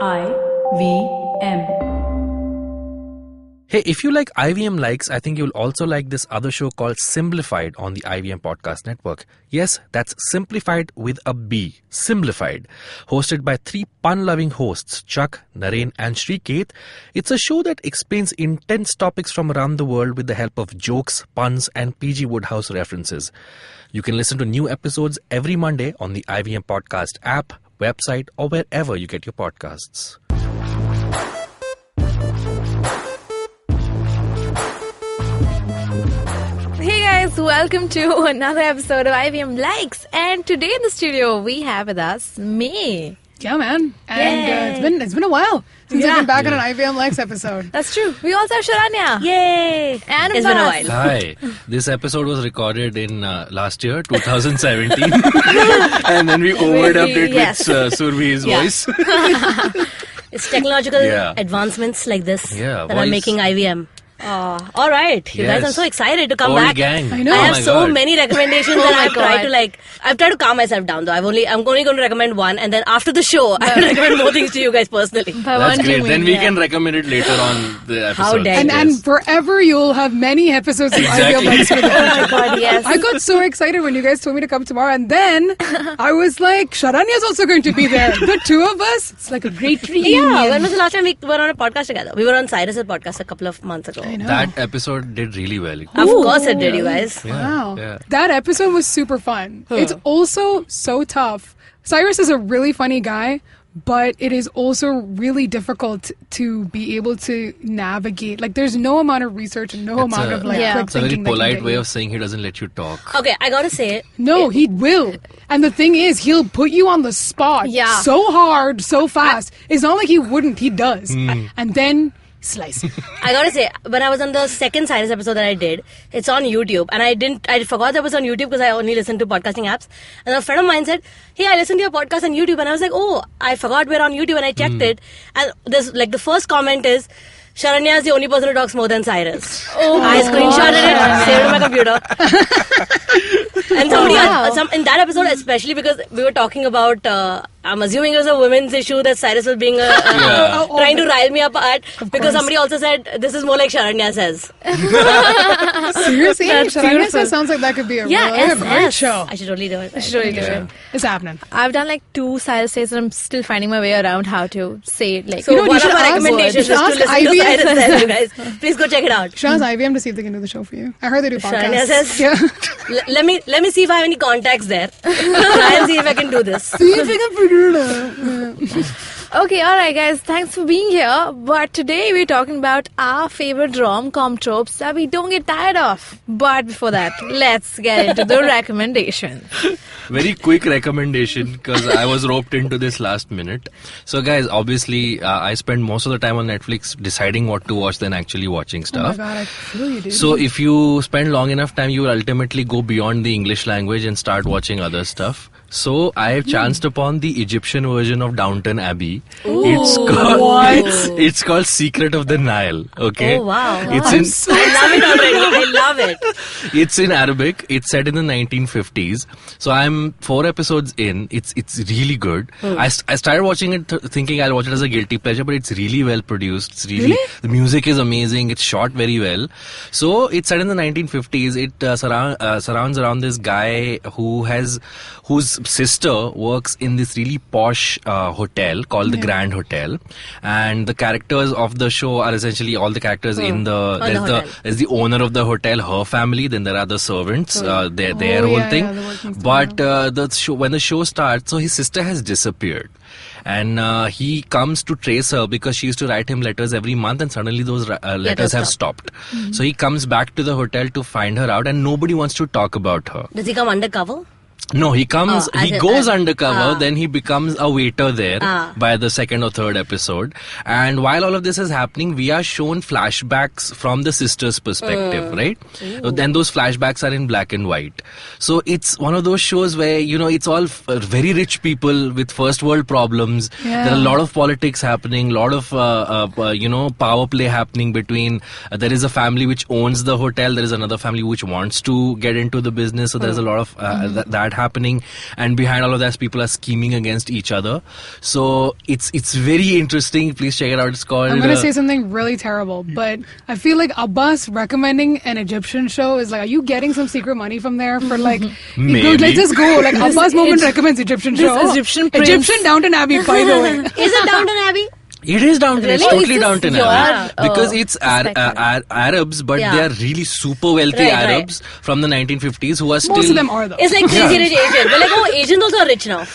IVM. Hey, if you like IVM likes, I think you'll also like this other show called Simplified on the IVM Podcast Network. Yes, that's Simplified with a B. Simplified. Hosted by three pun-loving hosts, Chuck, Naren and Shrikeet. It's a show that explains intense topics from around the world with the help of jokes, puns and PG Woodhouse references. You can listen to new episodes every Monday on the IVM Podcast app, website or wherever you get your podcasts. Hey guys, welcome to another episode of IVM Likes, and today in the studio we have with us Mae. Yeah, man. And it's been a while since I've been back on an IVM Likes episode. That's true. We also have Sharanya. Yay! And It's been a while. Hi. This episode was recorded in last year, 2017. And then we overdubbed it Yes. with Surbhi's Yeah. voice. It's technological Yeah. advancements like this Yeah, that voice. are making IVM. All right, you guys, Yes. I'm so excited to come Old back. gang. I know. I Oh have my so God. many recommendations Oh and my I've tried to calm myself down though. I'm only going to recommend one, and then after the show I will recommend more things to you guys personally. That's great. Then we can recommend it later on the episode. How dare And forever you'll have many episodes of Exactly. IVM Likes with Oh my god, yes. I got so excited when you guys told me to come tomorrow, and then I was like, Sharanya's also going to be there. The two of us, it's like a great reunion. Yeah, when was the last time we were on a podcast together? We were on Cyrus's podcast a couple of months ago. I know. That episode did really well. Of course it did, you guys. Wow. Yeah. That episode was super fun. It's also so tough. Cyrus is a really funny guy, but it is also really difficult to be able to navigate. Like, there's no amount of research and no It's amount a- of like Yeah. quick It's a very thinking that can polite get way you. of saying he doesn't let you talk. Okay, I gotta say, No, he will. And the thing is, he'll put you on the spot Yeah. so hard, so fast. It's not like he wouldn't, he does. And then slice. I gotta say, when I was on the second Cyrus episode that I did, it's on YouTube, and I forgot that it was on YouTube because I only listen to podcasting apps. And a friend of mine said, "Hey, I listened to your podcast on YouTube," and I was like, "Oh, I forgot we're on YouTube," and I checked it, and there's like the first comment is, "Sharanya is the only person who talks more than Cyrus." I screenshotted it, saved it on my computer. And somebody in that episode, especially because we were talking about, I'm assuming it was a women's issue that Cyrus was being trying to rile me up at, because somebody also said this is more like Sharanya says. Seriously? That's Sharanya beautiful. says sounds like that could be a Yeah, really yes, great yes. show. I should totally do it. Yeah. It's happening. I've done like 2 Cyrus says, and I'm still finding my way around how to say it. Like, So You know what, one you of should our ask- recommendations you is should to ask listen to IVM. Cyrus says, you guys. Please go check it out. Should ask IVM to see if they can do the show for you. I heard they do podcasts. Sharanya says, Yeah. let me see if I have any contacts there. Try and see if I can do this. See if you can figure it out. okay, alright guys, thanks for being here. But today we're talking about our favorite rom-com tropes that we don't get tired of. But before that, let's get into the recommendations. Very quick recommendation because I was roped into this last minute. So guys, obviously I spend most of the time on Netflix deciding what to watch than actually watching Oh my stuff. god, I feel you, dude. So if you spend long enough time, you will ultimately go beyond the English language and start watching other stuff. So I have chanced upon the Egyptian version of Downton Abbey. It's called Secret of the Nile. Okay. Oh, wow. It's in I love it already. I love it. It's in Arabic. It's set in the 1950s. So I'm 4 episodes in. It's really good. I started watching it thinking I'll watch it as a guilty pleasure, but it's really well produced. It's really? The music is amazing. It's shot very well. So it's set in the 1950s. It surrounds around this guy whose sister works in this really posh hotel called the Grand Hotel, and the characters of the show are essentially all the characters in there's the owner of the hotel, her family, then there are the servants, their whole thing. But when the show starts, so his sister has disappeared. And he comes to trace her because she used to write him letters every month, and suddenly those letters have stopped. So he comes back to the hotel to find her out, and nobody wants to talk about her. Does he come undercover? No, he comes. Oh, he goes undercover. Then he becomes a waiter there by the second or third episode. And while all of this is happening, we are shown flashbacks from the sister's perspective, right? Then those flashbacks are in black and white. So it's one of those shows where it's all very rich people with first world problems. Yeah. There are a lot of politics happening, a lot of power play happening between. There is a family which owns the hotel. There is another family which wants to get into the business. So there's a lot of that happening, and behind all of that, people are scheming against each other. So it's very interesting. Please check it out. It's called. I'm gonna say something really terrible, but I feel like Abbas recommending an Egyptian show is like, are you getting some secret money from there for like? Maybe. Let's just go. Like Abbas Moment recommends Egyptian show. Egyptian Downton Abbey, by the way. Is it Downton Abbey? It is Downton. It's Really? totally Is this Downton your, Abbey because it's perspective? Arabs, but Yeah. they are really super wealthy Right, Arabs from the 1950s who are still. Most of them are though. It's like Crazy Rich Asians. We're like, oh, Asians also are rich now.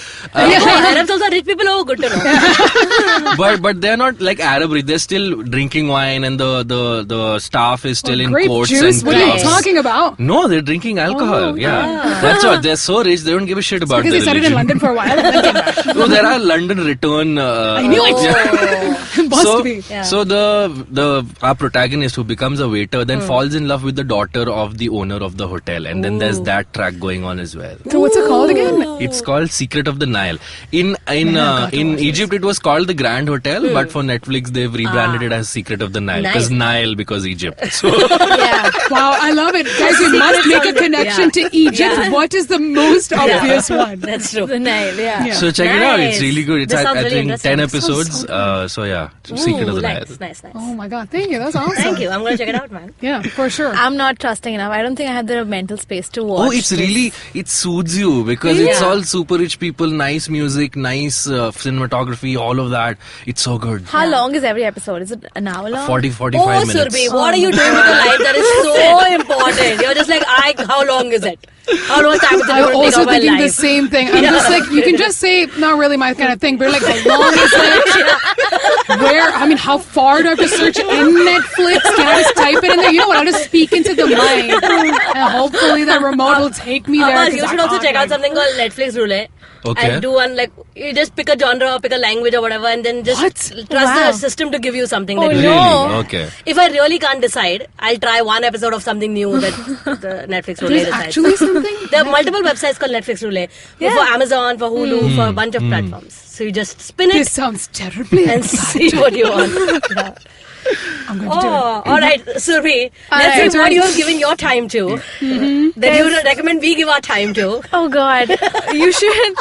Arabs also are rich people. Oh, good to know. but they're not like Arab rich. They're still drinking wine, and the staff is still in Grape courts juice. and What are you clubs. talking about? No, they're drinking alcohol. Yeah, that's what. They're so rich. They don't give a shit about Because their they started in religion. London for a while. And then came back. No, there are London return. I knew it. Must so, be. Yeah. so our protagonist who becomes a waiter then falls in love with the daughter of the owner of the hotel, and then there's that track going on as well. So what's it called again? It's called Secret of the Nile. In Egypt it was called the Grand Hotel, but for Netflix they've rebranded it as Secret of the Nile because Egypt. So Yeah. Wow, I love it. Guys, we must make a connection to Egypt. Yeah. What is the most obvious one? That's true. The Nile, yeah. so check it out. It's Nice. really good. It's This sounds I really think interesting. 10 episodes. So yeah, Secret of the Nile. Nice. Oh my god, thank you. That's awesome. Thank you. I'm going to check it out, man. Yeah, for sure. I'm not trusting enough. I don't think I have the mental space to watch. Oh, it's really, it soothes you because it's all super rich people, nice music, nice cinematography, all of that. It's so good. How long is every episode? Is it an hour long? 45 Oh, minutes. Surbhi, what are you doing with your life that is so important? You're just like, how long is it? How much time is it I'm going to take also of my thinking life? the same thing. I'm just like, you can just say, not really my kind of thing, but like, how long is it? Where, I mean, how far do I have to search in Netflix? Can I just type it in there? You know what? I'll just speak into the mic. And hopefully that remote will take me there. Abbas, 'cause you I should also can't, check out like- something called Netflix Roulette. Okay. And do one, like, you just pick a genre or pick a language or whatever, and then just What? trust Wow. the system to give you something. Oh, that you Really? no. Okay. If I really can't decide, I'll try one episode of something new that the Netflix Roulette There's decides. actually something? There are multiple websites called Netflix Roulette. Yeah. For Amazon, for Hulu, for a bunch of platforms. So you just spin This it sounds terribly and see what you want. Yeah. I'm going to do it. Oh, all right, Surbhi. All Let's right. see what you have given your time to. That you would recommend we give our time to. Oh God, you should.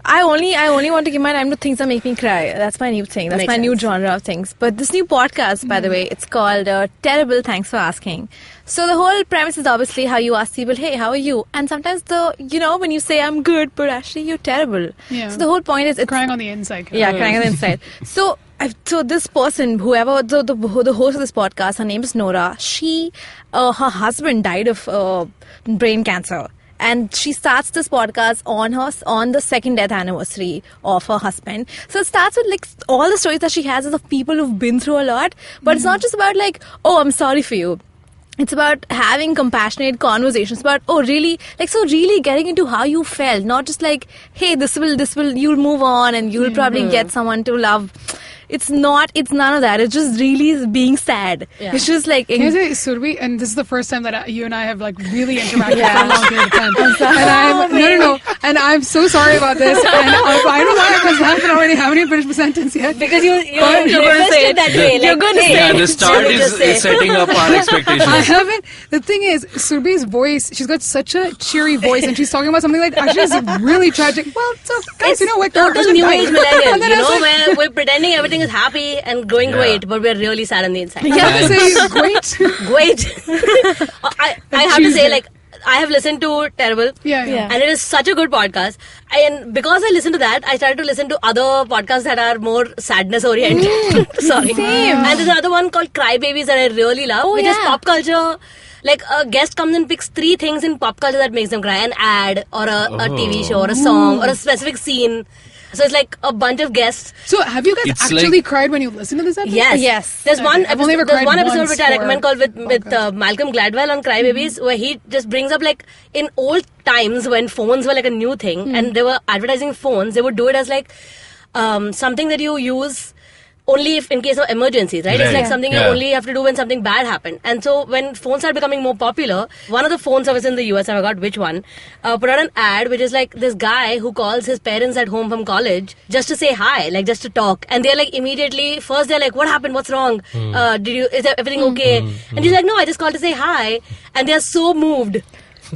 I only want to give my time to things that make me cry. That's my new thing. That's Makes my new sense. genre of things. But this new podcast, by the way, it's called Terrible. Thanks for asking. So the whole premise is obviously how you ask people, "Hey, how are you?" And sometimes when you say I'm good, but actually you're terrible. Yeah. So the whole point is it's Crying on the inside. yeah, crying on the inside. So this person, whoever the host of this podcast, her name is Nora. Her husband died of brain cancer. And she starts this podcast on the second death anniversary of her husband. So it starts with like all the stories that she has is of people who've been through a lot. But it's not just about like, oh, I'm sorry for you. It's about having compassionate conversations about, oh, really, really getting into how you felt. Not just like, hey, you'll move on and you'll probably get someone to love. It's none of that. It's just really being sad. Yeah. It's just like, Can I say, Surbhi, and this is the first time that you and I have like really interacted for a long period of time. sorry. And I'm so sorry about this. And I don't know why I was laughing already. Haven't even finished the sentence yet. Because you're going to prefaced say it that way. You're like, going to hey, say Yeah, the start let me just say. is setting up our expectations. I haven't. The thing is, Surbhi's voice, she's got such a cheery voice, and she's talking about something like actually it's really tragic. Well, so guys, It's you know what? total new age millennial. And then You I was know, like, where we're pretending everything is happy and going Yeah. great, but we're really sad on the inside. you have to say great. Great. I have to say, like, I have listened to Terrible. Yeah. Yeah. And it is such a good podcast. And because I listened to that, I started to listen to other podcasts that are more sadness oriented. Sorry. Same. And there's another one called Cry Babies that I really love, Oh, which is yeah. pop culture. Like a guest comes and picks 3 things in pop culture that makes them cry: an ad, or a TV show, or a song, or a specific scene. So it's like a bunch of guests. So have you guys It's actually like- cried when you listen to this episode? Yes. Yes. There's one I've only ever episode, there's cried one episode once which I recommend for called with podcast. Malcolm Gladwell on Cry Babies, where he just brings up like in old times when phones were like a new thing and they were advertising phones, they would do it as like something that you use only if in case of emergencies, right? It's Right. like something you Yeah. only have to do when something bad happened. And so when phones started becoming more popular, one of the phone services in the US, I forgot which one, put out an ad which is like this guy who calls his parents at home from college just to say hi, like just to talk. And they're like immediately, first they're like, what happened? What's wrong? Is everything okay? And he's like, no, I just called to say hi. And they're so moved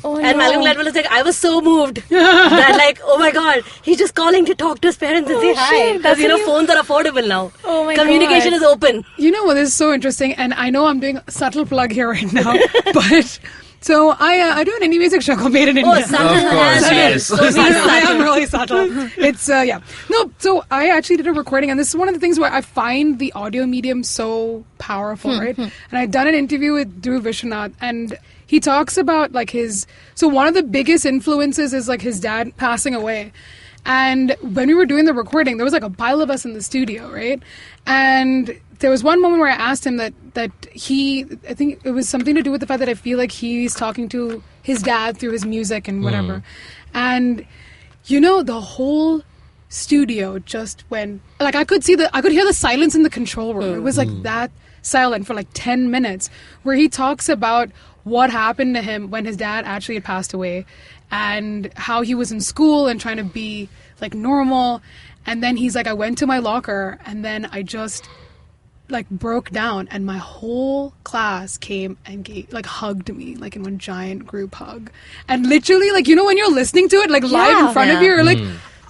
Oh, And no. Malcolm Gladwell is like, I was so moved that like, oh my god, he's just calling to talk to his parents and say hi. shit, Because that's a new- phones are affordable now. Oh my Communication God. is open. You know what? This is so interesting, and I know I'm doing a subtle plug here right now, but so I do an indie music show called Made in India. Oh, subtle Of course, and- yes. So I subtle. am really subtle. It's yeah. No, so I actually did a recording, and this is one of the things where I find the audio medium so powerful, right? And I'd done an interview with Dhruv Vishwanath, and he talks about like his. So one of the biggest influences is like his dad passing away. And when we were doing the recording, there was like a pile of us in the studio, right? And there was one moment where I asked him that he, I think it was something to do with the fact that I feel like he's talking to his dad through his music and whatever. And, you know, the whole studio just went, like I could hear the silence in the control room. It was like that silent for like 10 minutes where he talks about what happened to him when his dad actually had passed away and how he was in school and trying to be like normal. And then he's like, I went to my locker and then I just like broke down and my whole class came and hugged me like in one giant group hug. And literally, like, you know, when you're listening to it like live in front of you, you're like,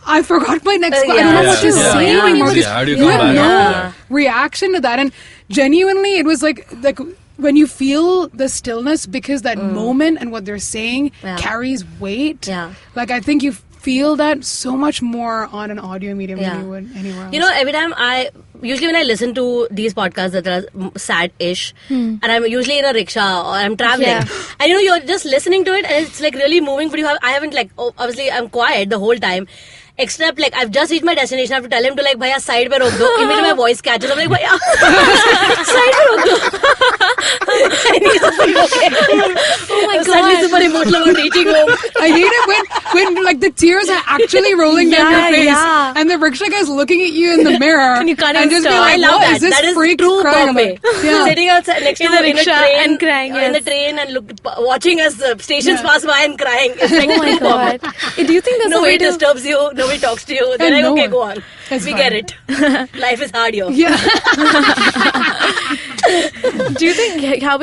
I forgot my next I don't know what to say anymore. How do you You come have back? no reaction to that. And genuinely, it was like when you feel the stillness because that moment and what they're saying carries weight. Yeah. Like I think you feel that so much more on an audio medium than you would anywhere else. You know, every time usually when I listen to these podcasts that are sad-ish, and I'm usually in a rickshaw or I'm traveling, and you know, you're just listening to it and it's like really moving, but I haven't like, obviously I'm quiet the whole time. Except like I've just reached my destination. I have to tell him to like, "Bhaiya, side pe rok do." Immediately my voice catches. I'm like, "Bhaiya, side pe rok do." And he's just like, okay. Oh my I'm suddenly God. super emotional about reaching home. I hate it when like the tears are actually rolling down your face and the rickshaw guy's looking at you in the mirror And you can't even just be stop. like, I love what that. is this That is freak true crying Bombay. about? Yeah. Sitting outside next In to the in a rickshaw train and crying, in the yes. train and watching as stations pass by and crying. It's like Oh my God. Do you think there's a nobody way to... disturbs you, nobody talks to you. They're And like, no okay, one. go on. It's We fine. get it. Life is hard here. Yeah. Do you think how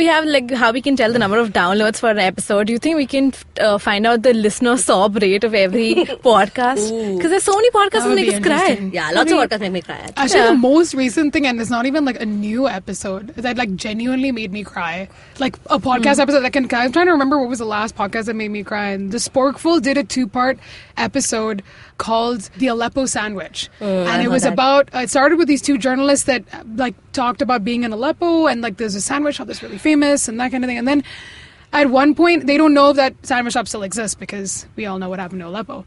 we can tell the number of downloads for an episode? Do you think we can find out the listener sob rate of every podcast? Because there's so many podcasts That that would make be us cry. interesting. Yeah, lots of podcasts make me cry. Actually, Yeah. the most recent thing, and it's not even like a new episode, that like genuinely made me cry. Like a podcast episode that I'm trying to remember what was the last podcast that made me cry. And the Sporkful did a 2-part episode called The Aleppo Sandwich. And it was about, it started with these two journalists that like talked about being in Aleppo and like there's a sandwich shop that's really famous and that kind of thing. And then at one point, they don't know if that sandwich shop still exists because we all know what happened to Aleppo.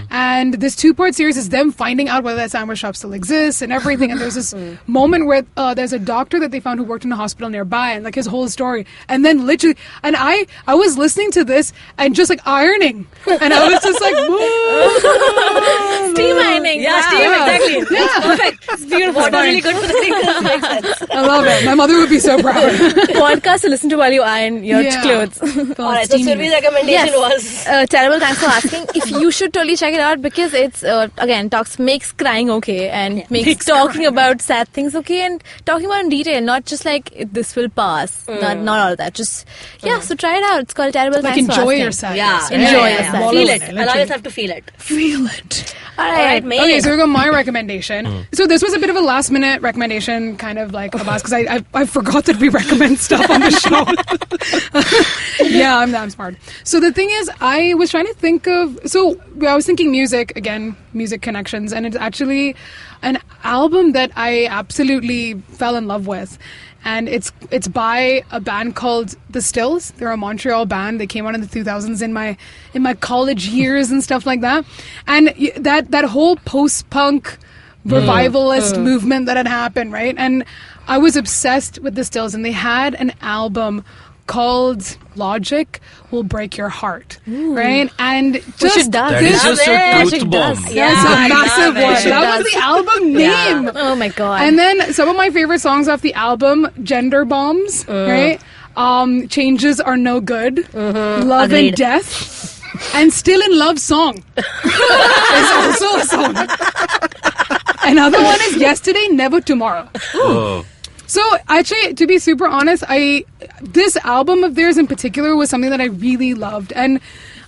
And this 2-part series is them finding out whether that sandwich shop still exists and everything. And there's this moment where there's a doctor that they found who worked in a hospital nearby and like his whole story. And then literally, and I was listening to this and just like ironing. And I was just like, whoa. Steam ironing. Yeah, Wow. Steve, exactly. Yeah. That's perfect. It's beautiful. Water really good for the wrinkles. Makes sense. I love it. My mother would be so proud. Podcast to listen to while you iron your Yeah. clothes. Alright, so Surbhi's recommendation was... Terrible. Thanks for asking. If you should totally check it out because it's again makes crying okay and makes talking about sad things okay and talking about in detail, not just like this will pass. Not all of that. Just so try it out. It's called Terrible. Like Thanks for enjoy asking. your sadness. Yeah, right? Enjoy yeah, yourself. yeah. Wallow Feel in it. Allow literally. yourself to feel it. Feel it. Alright, Mae. Okay, so we got my recommendation. So this was a bit of a last minute recommendation, kind of like Abbas, because I forgot that we recommend stuff on the show. Yeah, I'm smart. So the thing is, I was trying to think of, I was thinking music, again, music connections, and it's actually an album that I absolutely fell in love with. And it's by a band called The Stills. They're a Montreal band. They came out in the 2000s in my college years and stuff like that. And that whole post-punk revivalist movement that had happened, right? And I was obsessed with The Stills, and they had an album called Logic Will Break Your Heart, right? And just it does. That is Love just it. a Magic truth does. bomb. Yeah, that's I a massive love one. it. That was the album name. Oh my God. And then some of my favorite songs off the album, Gender Bombs, right? Changes Are No Good, Love Agreed. and Death, and Still in Love Song. It's also a song. Another one is Yesterday, Never Tomorrow. Oh. So actually, to be super honest, this album of theirs in particular was something that I really loved, and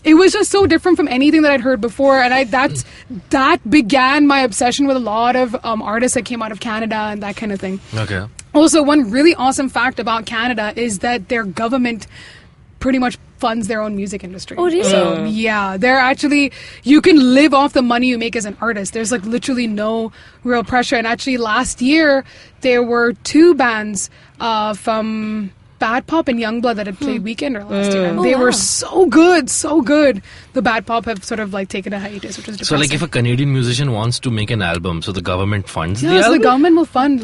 it was just so different from anything that I'd heard before, and that began my obsession with a lot of artists that came out of Canada and that kind of thing. Okay. Also, one really awesome fact about Canada is that their government pretty much funds their own music industry. Oh, really? So, yeah, they're actually, you can live off the money you make as an artist. There's like literally no real pressure. And actually last year, there were 2 bands from Bad Pop and Youngblood that had played Weekender last year. And they were so good. The Bad Pop have sort of like taken a hiatus, which is depressing. So like if a Canadian musician wants to make an album, so the government funds the so album? the government will fund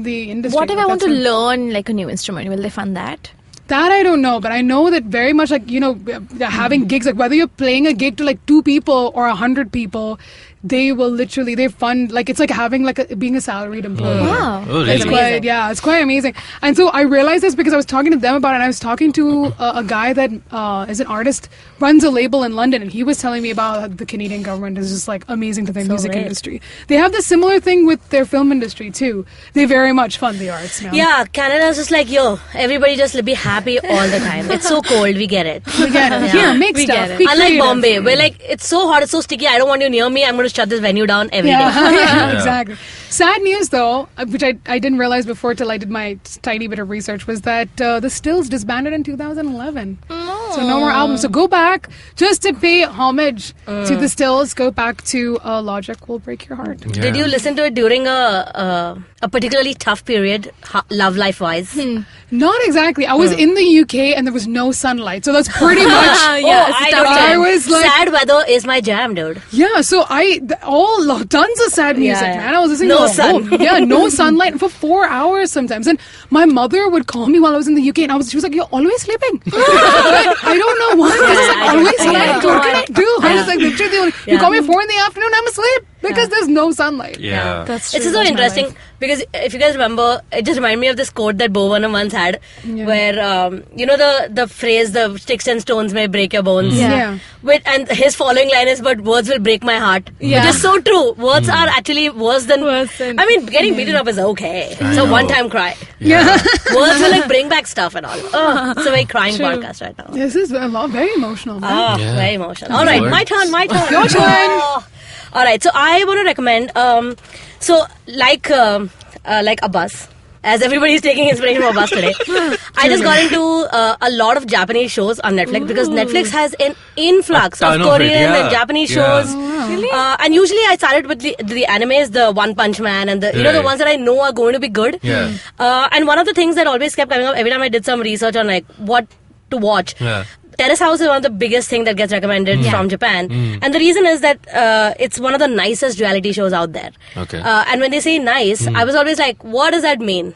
the industry. What if Like, I want to that's learn like a new instrument? Will they fund that? That I don't know, but I know that very much like, having gigs, like whether you're playing a gig to like 2 people or 100 people, they fund, like it's like having like being a salaried employee. Wow. Oh, It's really? it's quite amazing. And so I realized this because I was talking to them about it, and I was talking to a guy that is an artist, runs a label in London, and he was telling me about how the Canadian government is just like amazing to the music great. industry. They have the similar thing with their film industry too. They very much fund the arts now. Yeah, Canada's just like, yo, everybody just be happy all the time. It's so cold, we get it. We get it. Yeah. Here, make We stuff. get it. Be Unlike creative. Bombay, where like it's so hot, it's so sticky, I don't want you near me, I'm going to shut this venue down every day. Yeah, exactly. Sad news, though, which I didn't realize before till I did my tiny bit of research, was that the Stills disbanded in 2011. So no more albums. So go back, just to pay homage to the Stills, go back to Logic Will Break Your Heart. Yeah. Did you listen to it during a particularly tough period, love life wise? Not exactly. I was in the UK and there was no sunlight. So that's pretty much... Yeah, it's a tough I time. was like... Sad weather is my jam, dude. Yeah, so tons of sad music, Yeah, yeah. man. I was listening No to sun. no sunlight for 4 hours sometimes. And my mother would call me while I was in the UK, and she was like, "You're always sleeping." I don't know why. I was like, I always don't know. sleeping. What can I do? I was like, literally, you call me 4 in the afternoon, I'm asleep because there's no sunlight. Yeah. That's true. It's so That's my interesting life. because if you guys remember, it just reminded me of this quote that Bovanam once had, where the phrase "the sticks and stones may break your bones." Yeah. And his following line is, "But words will break my heart," Yeah. which is so true. Words are actually worse than. than- I mean, getting beaten up is okay. I It's a know. one-time cry. Yeah. Words will like bring back stuff and all. Oh, it's a very crying True. podcast right now. This is very emotional, man. Oh, Yeah. very emotional. All right, Words. my turn. Your turn. Oh. All right, so I want to recommend. Like Abbas, as everybody's taking inspiration from Abbas today, I just got into a lot of Japanese shows on Netflix because Netflix has an influx A of ton of it, Korean yeah. and Japanese Yeah. shows. And usually I started with the animes, the One Punch Man, and the the Right. ones that I know are going to be good. Yeah. And one of the things that always kept coming up every time I did some research on like what to watch. Yeah. Terrace House is one of the biggest thing that gets recommended from Japan, and the reason is that it's one of the nicest reality shows out there. Okay. And when they say nice, I was always like, what does that mean?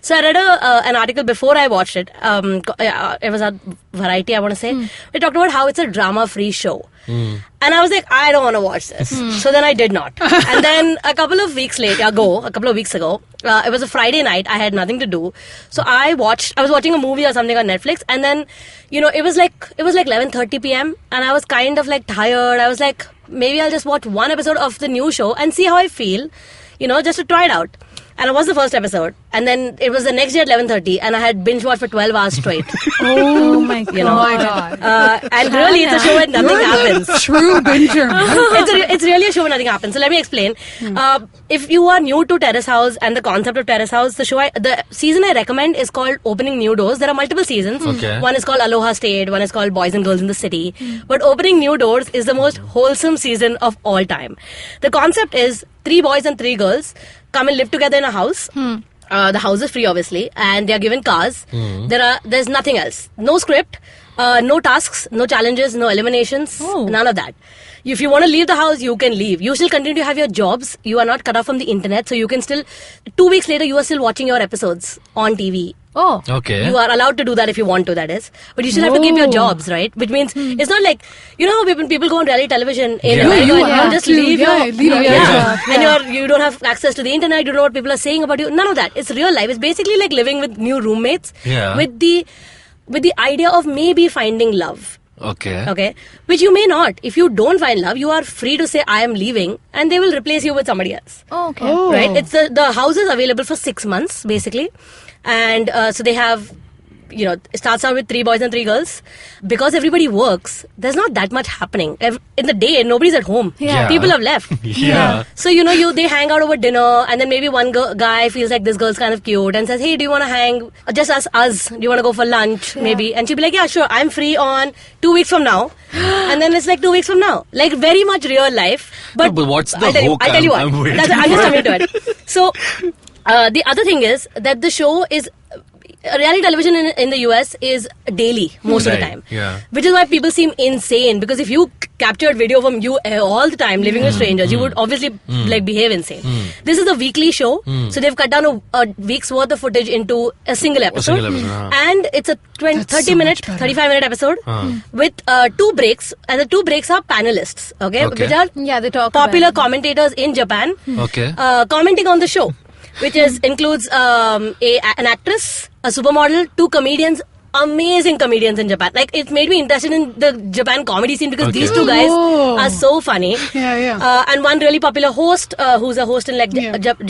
So I read an article before I watched it. It was a Variety, I want to say. They talked about how it's a drama-free show. And I was like, I don't want to watch this. So then I did not. And then a couple of weeks ago, it was a Friday night. I had nothing to do. So I was watching a movie or something on Netflix. And then, it was like 11:30 p.m. And I was kind of like tired. I was like, maybe I'll just watch one episode of the new show and see how I feel, just to try it out. And it was the first episode. And then it was the next day at 11:30 and I had binge watched for 12 hours straight. Oh my god. You know. Oh my God. And really, it's a show where nothing happens. True binger. It's really a show where nothing happens. So let me explain. If you are new to Terrace House and the concept of Terrace House, the season I recommend is called Opening New Doors. There are multiple seasons. Okay. One is called Aloha State. One is called Boys and Girls in the City. But Opening New Doors is the most wholesome season of all time. The concept is 3 boys and 3 girls come and live together in a house. The house is free, obviously, and they are given cars. There's nothing else. No script, no tasks, no challenges, no eliminations, none of that. If you want to leave the house, you can leave. You still continue to have your jobs. You are not cut off from the internet, so you can still. 2 weeks later, you are still watching your episodes on TV. Oh. Okay. You are allowed to do that if you want to, that is. But you still have to keep your jobs, right? Which means it's not like, how people go on reality television in Yeah. America, You and have just to, leave leave your yeah. job. And you don't have access to the internet, you don't know what people are saying about you. None of that. It's real life. It's basically like living with new roommates Yeah. with the idea of maybe finding love. Okay. Which you may not. If you don't find love, you are free to say I am leaving, and they will replace you with somebody else. Oh, okay. Oh. Right? It's the house is available for 6 months basically, and so they have. It starts out with 3 boys and 3 girls. Because everybody works, there's not that much happening. In the day, nobody's at home. Yeah. People have left. Yeah. So, they hang out over dinner, and then maybe one guy feels like this girl's kind of cute and says, hey, do you want to hang? Just us. Do you want to go for lunch? Maybe. And she'll be like, yeah, sure. I'm free on 2 weeks from now. And then it's like 2 weeks from now. Like very much real life. But, No, but what's the I'll tell you what. I'm waiting I'm just for coming to it. So, the other thing is that the show is... reality television in the US is daily most of the time. Yeah. Which is why people seem insane, because if you captured video from you all the time living with strangers, you would obviously behave insane. This is a weekly show, so they've cut down a week's worth of footage into a single episode. And it's a 35-minute episode with 2 breaks, and the 2 breaks are panelists, which are they talk popular commentators in Japan commenting on the show. Which includes an actress, a supermodel, 2 comedians, amazing comedians in Japan. Like, it made me interested in the Japan comedy scene because these 2 guys are so funny. And one really popular host, who's a host in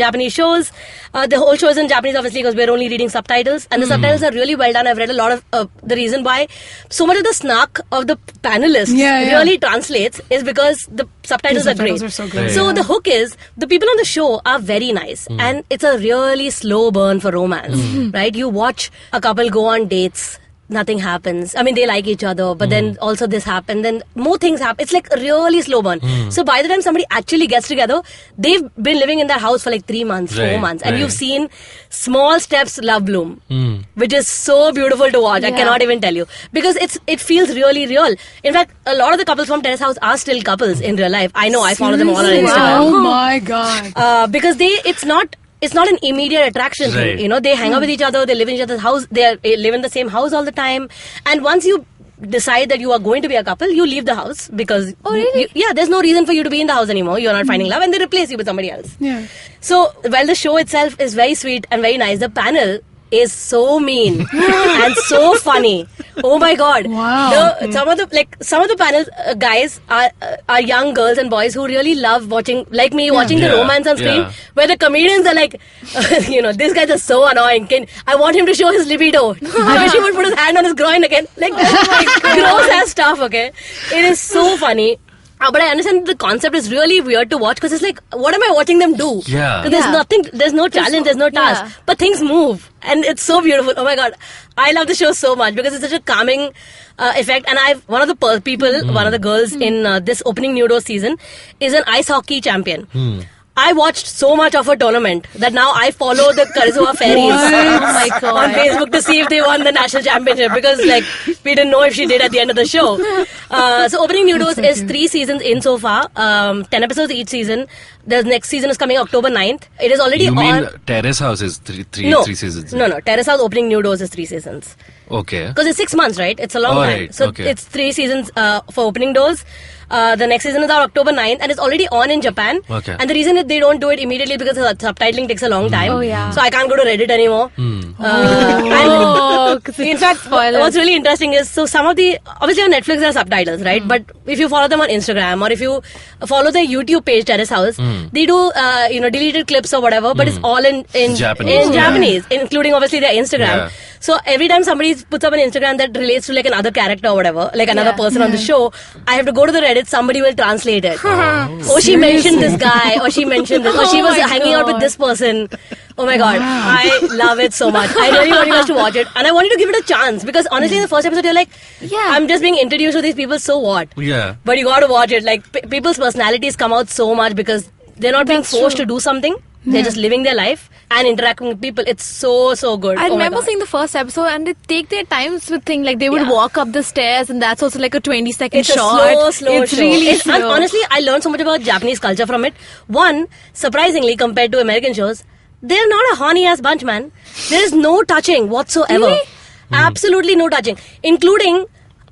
Japanese shows. The whole show is in Japanese, obviously, because we're only reading subtitles. And the subtitles are really well done. I've read a lot of the reason why so much of the snark of the panelists really translates is because the subtitles are great. Are so good. So the hook is, the people on the show are very nice. And it's a really slow burn for romance, right? You watch a couple go on dates. Nothing happens. I mean, they like each other, but then also this happened, then more things happen. It's like a really slow burn. So by the time somebody actually gets together, they've been living in that house for like 3 months, 4 months, and you've seen small steps love bloom, which is so beautiful to watch. I cannot even tell you, because it feels really real. In fact, a lot of the couples from Terrace House are still couples in real life. I know, I follow them all on Instagram. Oh my god! Because it's not an immediate attraction thing. They hang out with each other, they live in each other's house, they live in the same house all the time. And once you decide that you are going to be a couple, you leave the house because there's no reason for you to be in the house anymore. You're not finding love, and they replace you with somebody else. Yeah. So while the show itself is very sweet and very nice, the panel is so mean and so funny. Oh my god! Wow. Some of the panel guys are young girls and boys who really love watching, like me, watching the romance on screen. Where the comedians are like, these guys are so annoying. I want him to show his libido. I wish he would put his hand on his groin again. Like gross ass stuff. Okay, it is so funny. But I understand the concept is really weird to watch because it's like, what am I watching them do? Yeah. There's no challenge, there's no task. But things move. And it's so beautiful. Oh my god. I love the show so much because it's such a calming effect. And one of the girls in this opening nudo season is an ice hockey champion. I watched so much of a tournament that now I follow the Karizua Fairies on Facebook to see if they won the national championship because we didn't know if she did at the end of the show. So Opening Nudos is 3 seasons in so far, 10 episodes each season. The next season is coming October 9th. It is already on. You mean Terrace House is three seasons? No. Terrace House Opening Nudos is 3 seasons. Okay. Because it's 6 months, right? It's a long time. Right. So it's 3 seasons for Opening Doors. The next season is out October 9th and it's already on in Japan. Okay. And the reason that they don't do it immediately because the subtitling takes a long time. Oh, yeah. So I can't go to Reddit anymore. And in fact, what's really interesting is, so some of the, obviously on Netflix there are subtitles, right? But if you follow them on Instagram or if you follow their YouTube page, Terrace House, they do, deleted clips or whatever, but it's all in Japanese. Japanese, including obviously their Instagram. Yeah. So every time somebody puts up an Instagram that relates to like another character or whatever, like another person on the show, I have to go to the Reddit, somebody will translate it. Oh, she mentioned this guy, or she mentioned this, or she was hanging out with this person. Oh my god, I love it so much. I really want you guys to watch it. And I want you to give it a chance because honestly in the first episode you're like, I'm just being introduced to these people, so what? Yeah. But you gotta watch it. Like people's personalities come out so much because they're not being forced to do something. They're just living their life and interacting with people. It's so good. I remember seeing the first episode and they take their times with things like they would walk up the stairs and that's also like a 20-second shot. It's a slow It's show. really slow. And honestly, I learned so much about Japanese culture from it. One, surprisingly, compared to American shows, they're not a horny ass bunch, man. There is no touching whatsoever. Really? Absolutely no touching. Including,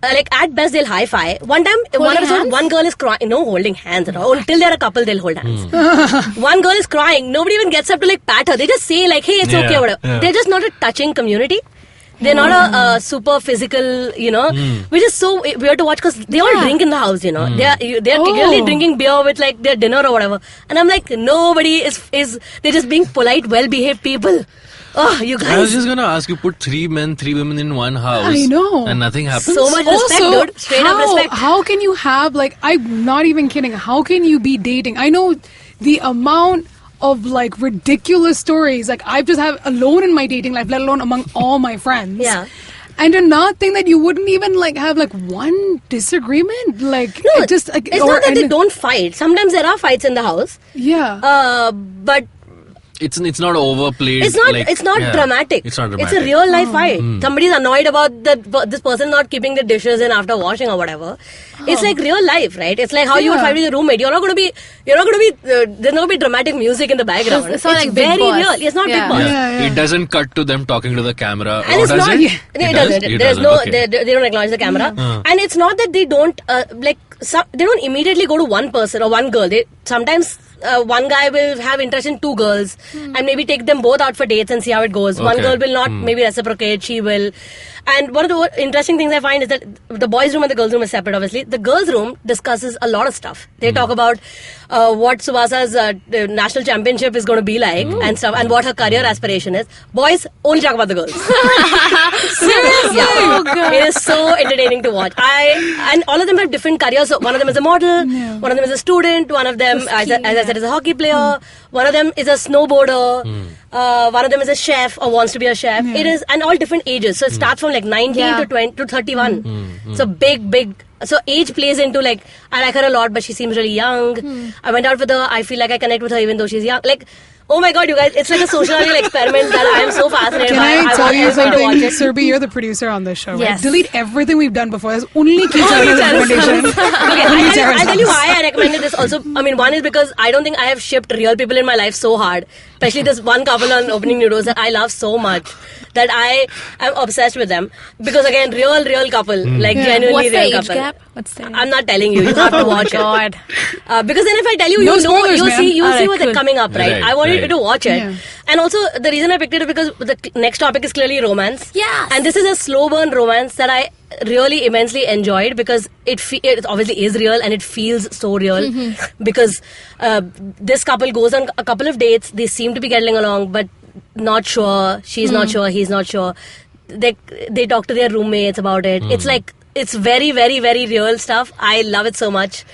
at best they'll high-fi. One time, one episode, hands? one girl is crying. No holding hands at all. Till they're a couple, they'll hold hands. One girl is crying. Nobody even gets up to pat her. They just say hey, it's okay or whatever. Yeah. They're just not a touching community. They're not a super physical, which is so weird to watch because they all drink in the house, They're clearly drinking beer with like their dinner or whatever. And I'm like, nobody is they're just being polite, well-behaved people. Oh, you guys. I was just going to ask you, put 3 men, 3 women in one house. I know. And nothing happens. So much respect, dude. Straight up respect. How can you have, like, I'm not even kidding, how can you be dating? I know the amount of, like, ridiculous stories, like, I've just had alone in my dating life, let alone among all my friends. Yeah. And to not think that you wouldn't even, like, have, like, one disagreement. Like, No, just, like, it's not that they don't fight. Sometimes there are fights in the house. Yeah. But It's not overplayed. it's not dramatic. It's not dramatic. It's a real life fight. Somebody's annoyed about this person not keeping the dishes in after washing or whatever. It's like real life, right? It's like how you would fight with your roommate. You're not going to be. There's not going to be dramatic music in the background. It's not like Big very Boss. real. It's not Big Boss. Yeah. It doesn't cut to them talking to the camera. And it's does not. it? It doesn't. It There's doesn't. no. Okay. They don't acknowledge the camera. And it's not that they don't they don't immediately go to one person or one girl. They sometimes. One guy will have interest in 2 girls and maybe take them both out for dates and see how it goes. One Okay. girl will not maybe reciprocate, she will. And one of the interesting things I find is that the boys' room and the girls' room is separate, obviously. The girls' room discusses a lot of stuff. They talk about what Subasa's national championship is going to be like and stuff, and what her career aspiration is. Boys only talk about the girls. Seriously? Yeah. Oh, God. It is so entertaining to watch. And all of them have different careers. So one of them is a model, one of them is a student, one of them, as I said, is a hockky player, one of them is a snowboarder, one of them is a chef or wants to be a chef. It is, and all different ages. So it starts from like 19 to 20 to 31. So big. So age plays into like, I like her a lot, but she seems really young. I went out with her. I feel like I connect with her even though she's young. Like, oh my god, you guys, it's like a sociological experiment that I am so fascinated Can by. I tell want you everybody to watch something? it. Surbhi, you're the producer on this show, right? Yes. Delete everything we've done before. There's only keep telling us recommendations. Okay, I'll tell you why I recommended this also. I mean, one is because I don't think I have shipped real people in my life so hard. Especially this one couple on Opening Noodles that I love so much that I am obsessed with them. Because again, real couple. Like genuinely What's the real age couple. gap? What's the I'm not telling you. You have to watch God. it. Because then if I tell you, No you know, spoilers, you'll man. see Alright, what's cool. coming up, right? Right, I wanted you right. to watch it. Yeah. And also, the reason I picked it is because the next topic is clearly romance. Yes. And this is a slow burn romance that I really immensely enjoyed because it obviously is real and it feels so real because this couple goes on a couple of dates. They seem to be getting along, but not sure. She's not sure. He's not sure. They talk to their roommates about it. It's like, it's very, very, very real stuff. I love it so much.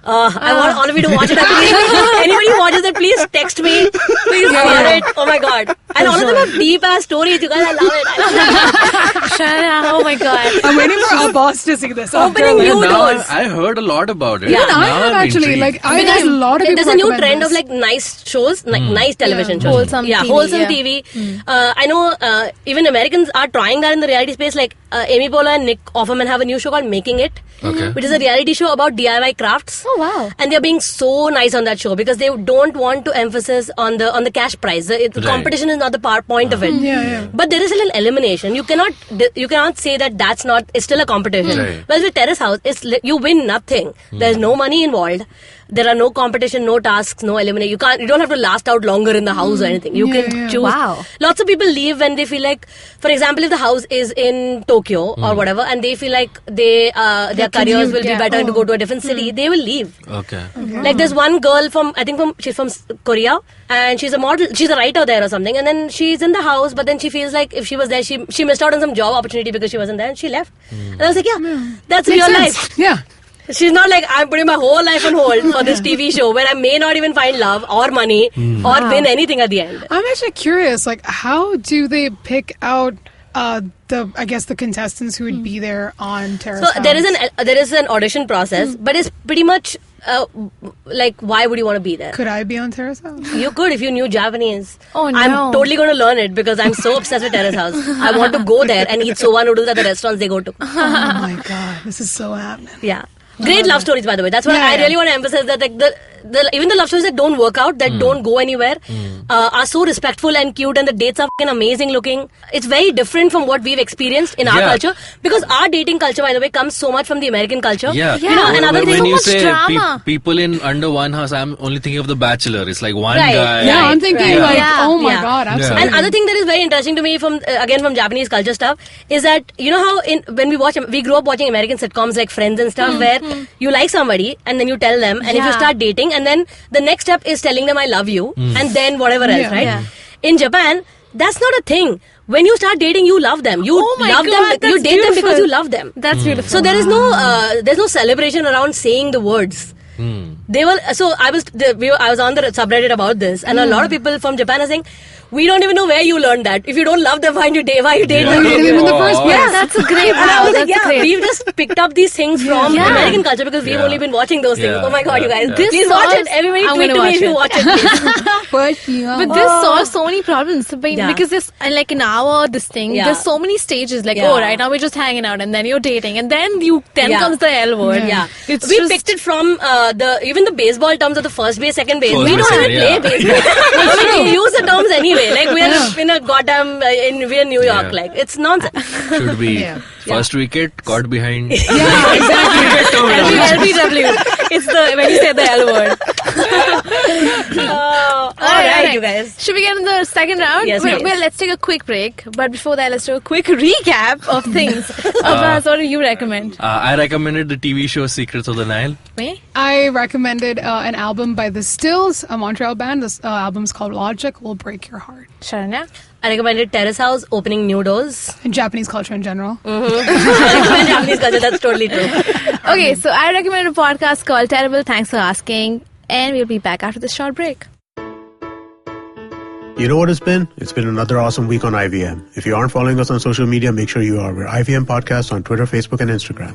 I want all of you to watch it. Anybody who watches it, please text me. Please share it. Oh my god. And all of them have deep ass stories. You guys, I love it. Sharanya, oh my god. I'm waiting for Abbas to see this. Opening new Now doors. I heard a lot about it. Yeah. I Now have I'm actually, intrigued. like, I had a lot of people There's a new recommend trend this. of like nice shows, like nice television shows. Wholesome yeah, TV, wholesome yeah. TV. I know even Americans are trying that in the reality space. Like Amy Poehler and Nick Offerman have a new show called Making It, Okay. which is a reality show about DIY crafts. Oh, wow. And they're being so nice on that show because they don't want to emphasize on the cash prize. The Right. competition is not the point of it. Yeah. But there is still an elimination. You cannot say that that's not. It's still a competition. Right. Well, with Terrace House, you win nothing. There's no money involved. There are no competition, no tasks, no elimination. You don't have to last out longer in the house or anything. You can choose. Wow. Lots of people leave when they feel like, for example, if the house is in Tokyo or whatever, and they feel like their careers will be better to go to a different city, they will leave. Okay. Like there's one girl she's from Korea and she's a model, she's a writer there or something, and then she's in the house, but then she feels like if she was there, she missed out on some job opportunity because she wasn't there and she left. And I was like, that's Makes real sense. life. Yeah. She's not like, I'm putting my whole life on hold for this TV show where I may not even find love or money or win anything at the end. I'm actually curious, like, how do they pick out the contestants who would be there on Terrace So House? there is an audition process, but it's pretty much like, why would you want to be there? Could I be on Terrace House? You could if you knew Japanese. Oh, no. I'm totally going to learn it because I'm so obsessed with Terrace House. I want to go there and eat soba noodles at the restaurants they go to. Oh my god, this is so happening. Yeah. Great love stories, by the way. That's what Yeah, I yeah. really want to emphasize, that like even the love stories that don't work out, that don't go anywhere, are so respectful and cute, and the dates are fucking amazing looking. It's very different from what we've experienced in our culture, because our dating culture, by the way, comes so much from the American culture. Yeah. You know, another thing, when you say drama. people in under one house, I'm only thinking of The Bachelor. It's like one Right. guy. Yeah, I'm thinking like, oh my Yeah. god, absolutely. And other thing that is very interesting to me from again from Japanese culture stuff is that you know how when we grew up watching American sitcoms like Friends and stuff where you like somebody and then you tell them, and if you start dating, and then the next step is telling them I love you, and then whatever else, right? Yeah. In Japan, that's not a thing. When you start dating, you love them. You Oh my love God, them. that's You date them because beautiful. you love them. That's beautiful. So there's no celebration around saying the words. They were I was on the subreddit about this, and a lot of people from Japan are saying, we don't even know where you learned that. If you don't love them, why you date them? in the first place. Yeah, that's a great. And I was like, that's great. we've just picked up these things from American culture because we've only been watching those things. Yeah. Oh my god, you guys, Yeah. please watch it. Everybody I'm tweet gonna to me watch if you it. watch it. Please. But this solves so many problems. Because this, like in our this thing, Yeah. there's so many stages. Like, Yeah. oh, right now we're just hanging out, and then you're dating, and then comes the L word. Yeah, It's we just, picked it from even the baseball terms of the first base, second base. First We base, don't even yeah. play baseball. I mean, we use the terms anyway. Like we're in a goddamn we're in New York. Yeah. Like it's nonsense. Should be first wicket, caught behind. Yeah, exactly. LBW. It's when you say the L word. All right, you guys. Should we get in the second round? Yes, well, please. well, let's take a quick break. But before that, let's do a quick recap of things. Abbas, what do you recommend? I recommended the TV show Secrets of the Nile. Me? I recommended an album by The Stills, a Montreal band. This album's called Logic Will Break Your Heart. Sharanya? I recommended Terrace House, opening new doors. And Japanese culture in general. I recommend Japanese culture. That's totally true. Okay, so I recommend a podcast called Terrible. Thanks for asking. And we'll be back after this short break. You know what it's been? It's been another awesome week on IVM. If you aren't following us on social media, make sure you are. We're IVM Podcast on Twitter, Facebook, and Instagram.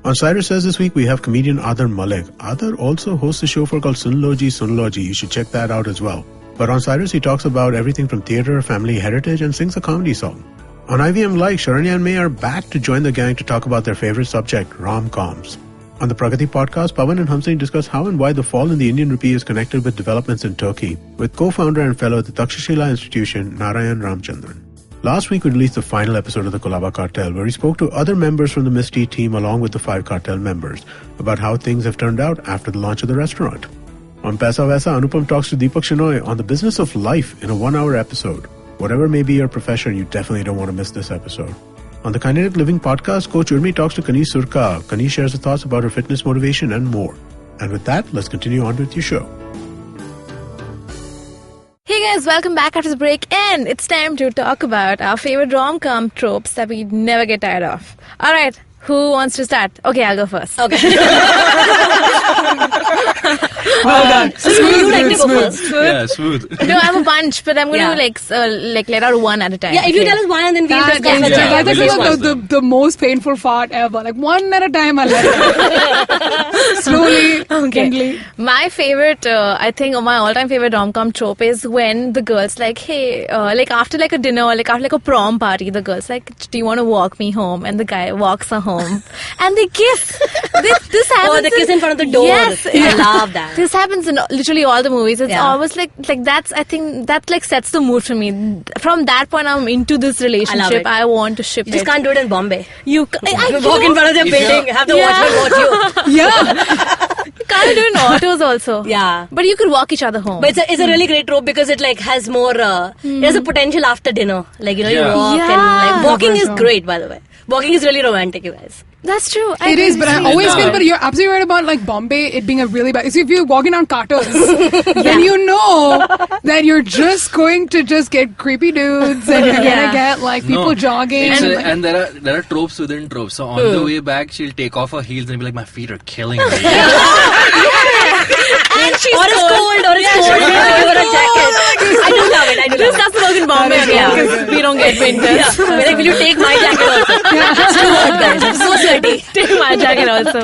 On Cider Says this week, we have comedian Adar Malik. Adar also hosts a show called Sunloji. You should check that out as well. But on Cyrus, he talks about everything from theatre, family heritage, and sings a comedy song. On IVM Like, Sharanya and Mae are back to join the gang to talk about their favorite subject, rom-coms. On the Pragati podcast, Pawan and Hamsini discuss how and why the fall in the Indian rupee is connected with developments in Turkey, with co-founder and fellow at the Takshashila Institution, Narayan Ramchandran. Last week, we released the final episode of the Kolaba Cartel, where we spoke to other members from the Misty team along with the 5 cartel members about how things have turned out after the launch of the restaurant. On Paisa Vaisa, Anupam talks to Deepak Shenoy on the business of life in a 1-hour episode. Whatever may be your profession, you definitely don't want to miss this episode. On the Kinetic Living podcast, Coach Urmi talks to Kani Surka. Kani shares her thoughts about her fitness motivation and more. And with that, let's continue on with your show. Hey guys, welcome back after the break, and it's time to talk about our favorite rom-com tropes that we never get tired of. Alright, who wants to start? Okay, I'll go first. Okay. Well done. So you like to go first? Yeah, smooth. No, I have a bunch, but I'm going Yeah. to like let out one at a time. Yeah, if you okay? tell us one and then we'll discuss That's it. Yeah, I think we'll that's discuss the most painful part ever. Like one at a time, I'll let it. Slowly, gently. My favorite, I think, my all-time favorite rom-com trope is when the girl's like, hey, like after like a dinner or like after like a prom party, the girl's like, do you want to walk me home? And the guy walks her home. And they kiss. This happens. Oh, the kiss in front of the door. Yes. I love that. This happens in literally all the movies. It's Yeah. always like that's, I think that like sets the mood for me. From that point, I'm into this relationship. it. I want to ship You just it. can't do it in Bombay. You You walk in front of their If building, you're- have the watchman watch you. Yeah. You can't do it in autos also. Yeah. But you could walk each other home. But it's a really great trope because it like has more, there's a potential after dinner. Like, you know, Yeah. you walk and Yeah. like, walking For is sure. great, by the way. Walking is really romantic, you guys. That's true. It is, but I always feel, Yeah. but you're absolutely right about like Bombay, it being a really bad. So if you're walking on Carters, then you know that you're just going to just get creepy dudes and you're Yeah. gonna get like people No, jogging. it's And, and there are tropes within tropes. So on the way back, she'll take off her heels and be like, "My feet are killing me." And she's Or it's cold, or it's cold. We have to give her a jacket. I do love it. I do This love it. doesn't work in Bombay That is again really because we don't get winters. Yeah. We're like, will you take my jacket also? It's too hot, guys. I'm so sweaty. Take my jacket also.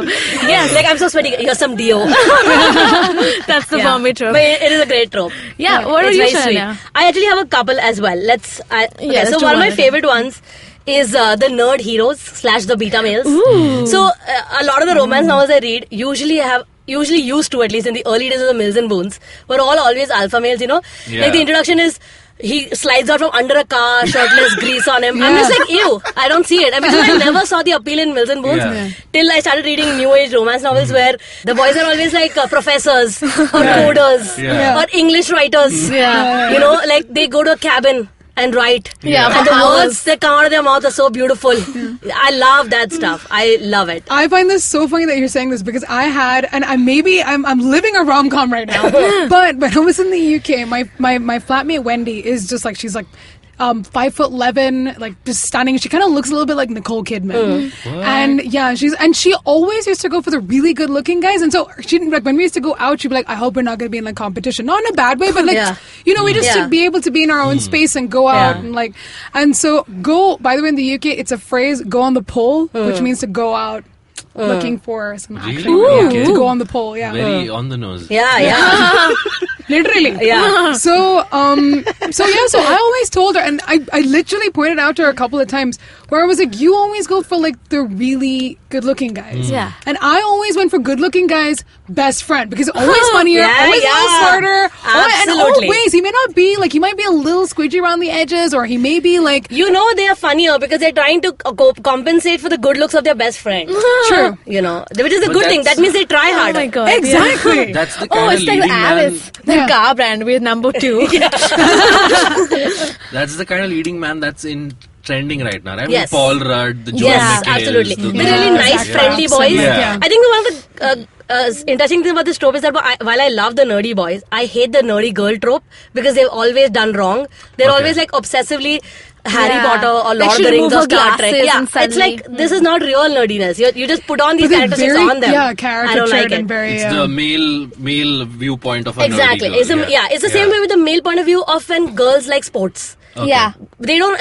Yes, like I'm so sweaty. Here's some Dio. That's the Yeah. Bombay trope. But it is a great trope. Yeah, what are It's you, very sweet. Shania? I actually have a couple as well. Let's let's so do one of one my at a favorite ones is the nerd heroes / the beta males. So a lot of the romance novels I read usually have usually used to, at least in the early days of the Mills and Boons, were all always alpha males, Yeah. Like the introduction is, he slides out from under a car, shirtless, grease on him. I'm just like, ew, I don't see it. Because I never saw the appeal in Mills and Boons till I started reading new age romance novels where the boys are always like professors or coders or English writers. Like they go to a cabin and write. And the words that come out of their mouth are so beautiful. I love that stuff. I love it. I find this so funny that you're saying this because I had, and I'm living a rom-com right now. But when I was in the UK, my flatmate Wendy is just like, she's like 5'11", like just stunning. She kind of looks a little bit like Nicole Kidman. And she always used to go for the really good looking guys. And so she didn't, like when we used to go out, she'd be like, I hope we're not going to be in like competition. Not in a bad way, but like we just to be able to be in our own space and go out and like, and so go. By the way, in the UK, it's a phrase, go on the pole, which means to go out looking for some action. Okay. To go on the pole. Very on the nose. Literally. So I always told her, and I literally pointed out to her a couple of times where I was like, you always go for like the really good looking guys. And I always went for good looking guys, best friend, because always funnier, always a little smarter. And always, he may not be like, he might be a little squidgy around the edges, or he may be like, they are funnier because they're trying to compensate for the good looks of their best friend. True. Which is a good thing. That means they try harder. Oh my God. Exactly. That's the kind of it's like leading the Abbas, the car brand. We're number 2. That's the kind of leading man that's in trending right now, right? Yes. Paul Rudd, the Joel Yes, McHale, absolutely. the- They're really nice, friendly boys. Yeah. I think one of the interesting thing about this trope is that while I love the nerdy boys, I hate the nerdy girl trope because they've always done wrong. They're always like obsessively Harry Potter or Lord of the Rings or Star Trek. It's like this is not real nerdiness. You just put on these characteristics on them. Yeah, I don't like it. It's the male viewpoint of a Exactly. nerdy girl. It's the same way with the male point of view of when girls like sports. Okay. Yeah.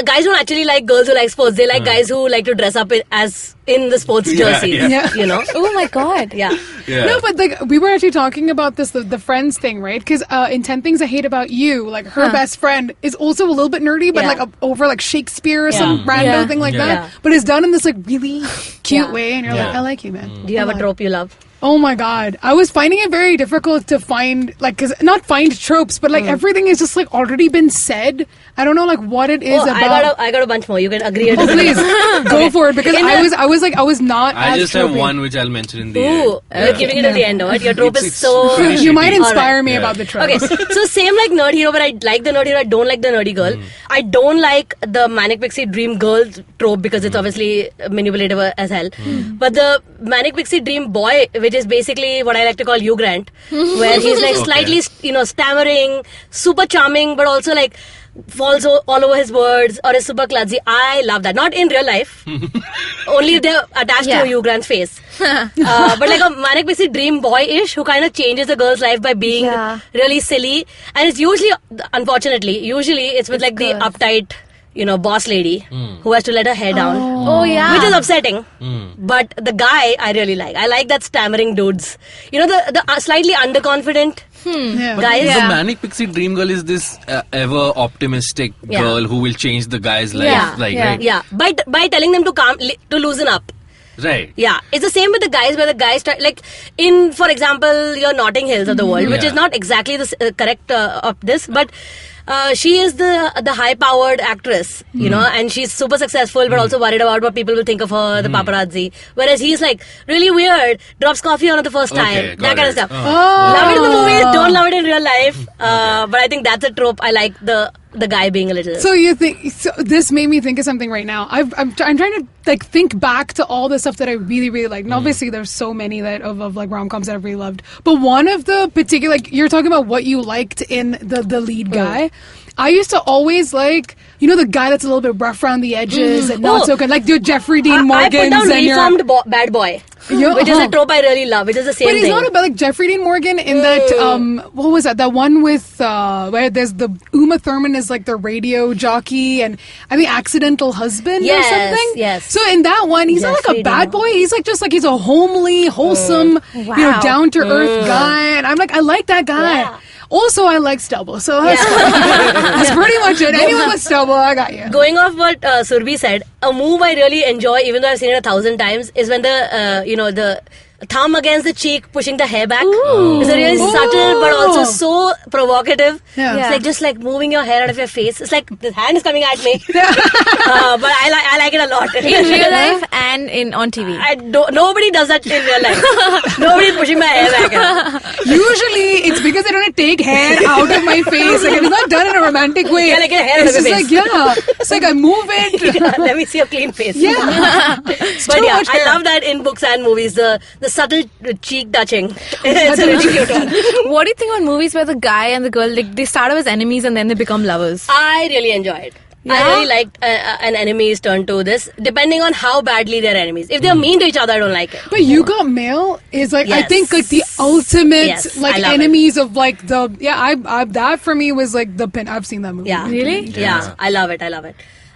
Guys don't actually like girls who like sports. They like guys who like to dress up as in the sports jerseys. Oh my God. Yeah. No, but like we were actually talking about this, the friends thing, right? Because in 10 Things I Hate About You, like her best friend is also a little bit nerdy, but like over like Shakespeare or some rando thing like that. But it's done in this like really cute way, and you're like, I like you, man. Do you have a trope you love? Oh my God. I was finding it very difficult to find, like, cause not find tropes, but like everything is just like already been said. I don't know like what it is about. I got a bunch more. You can agree or Oh, disagree. please go for it, because I was not. I as just have tropey. one which I'll mention in the Ooh, end. we're keeping it at the end, right? Your trope is It's so... pretty You might shitty. inspire me about the trope. Okay, so same like nerd hero, but I like the nerd hero. I don't like the nerdy girl. I don't like the manic pixie dream girl trope because it's obviously manipulative as hell. But the manic pixie dream boy, which is basically what I like to call Hugh Grant, where he's like slightly, stammering, super charming, but also like falls all over his words or is super klutzy. I love that. Not in real life. Only if they're attached to Hugh Grant's face. But like a manic pixie dream boy-ish who kind of changes a girl's life by being really silly. And it's usually, unfortunately, it's with like the uptight, boss lady who has to let her hair down. Oh yeah. Which is upsetting. But the guy I really like. I like that stammering dudes. The slightly underconfident guys. The manic pixie dream girl is this ever optimistic girl who will change the guy's life. Right? Yeah. By telling them to loosen up. Right. Yeah. It's the same with the guys where the guys start, like in, for example, your Notting Hills of the world, which is not exactly the correct of this, but she is the high-powered actress, and she's super successful, but also worried about what people will think of her, the paparazzi. Whereas he's like really weird, drops coffee on her the first time, that kind of stuff. Love it in the movies, don't love it in real life. But I think that's a trope. I like the guy being a little. So this made me think of something right now. I'm trying to like think back to all the stuff that I really, really liked. And obviously there's so many that of like rom-coms that I really loved. But one of the particular, like you're talking about what you liked in the lead guy. I used to always like, the guy that's a little bit rough around the edges and not so good, like your Jeffrey Dean Morgans. I put down and reformed bad boy. Which is a trope I really love. Which is the same thing. But he's not about like Jeffrey Dean Morgan in that. What was that? That one with where there's the Uma Thurman is like the radio jockey and I think accidental husband or something. Yes. So in that one, he's not like a bad boy. He's like just like he's a homely, wholesome, down to earth guy. And I'm like, I like that guy. Yeah. Also, I like stubble, so that's pretty much it. Anyone with stubble, I got you. Going off what Surbhi said, a move I really enjoy, even though I've seen it 1,000 times, is when the thumb against the cheek, pushing the hair back. It's a really subtle but also so provocative. Yeah. It's like just like moving your hair out of your face. It's like the hand is coming at me. But I like it a lot. In real life and on TV. Nobody does that in real life. Nobody's pushing my hair back. Usually, it's because I don't want to take hair out of my face. Like, it's not done in a romantic way. Yeah, like a hair it's out of just your like, face. it's like I move it. Yeah, let me see a clean face. Yeah. But yeah, I love that in books and movies, the subtle cheek touching. It's a really cute one. What do you think on movies where the guy and the girl, like, they start off as enemies and then they become lovers? I really enjoy it. Yeah? I really liked an enemy's turn to this, depending on how badly they're enemies. If they're mean to each other, I don't like it. But You Got Mail is like, I Yes. think like the ultimate Yes, like I love enemies of like the, I that for me was like the pin. I've seen that movie. Yeah. Really? Yeah, I love it.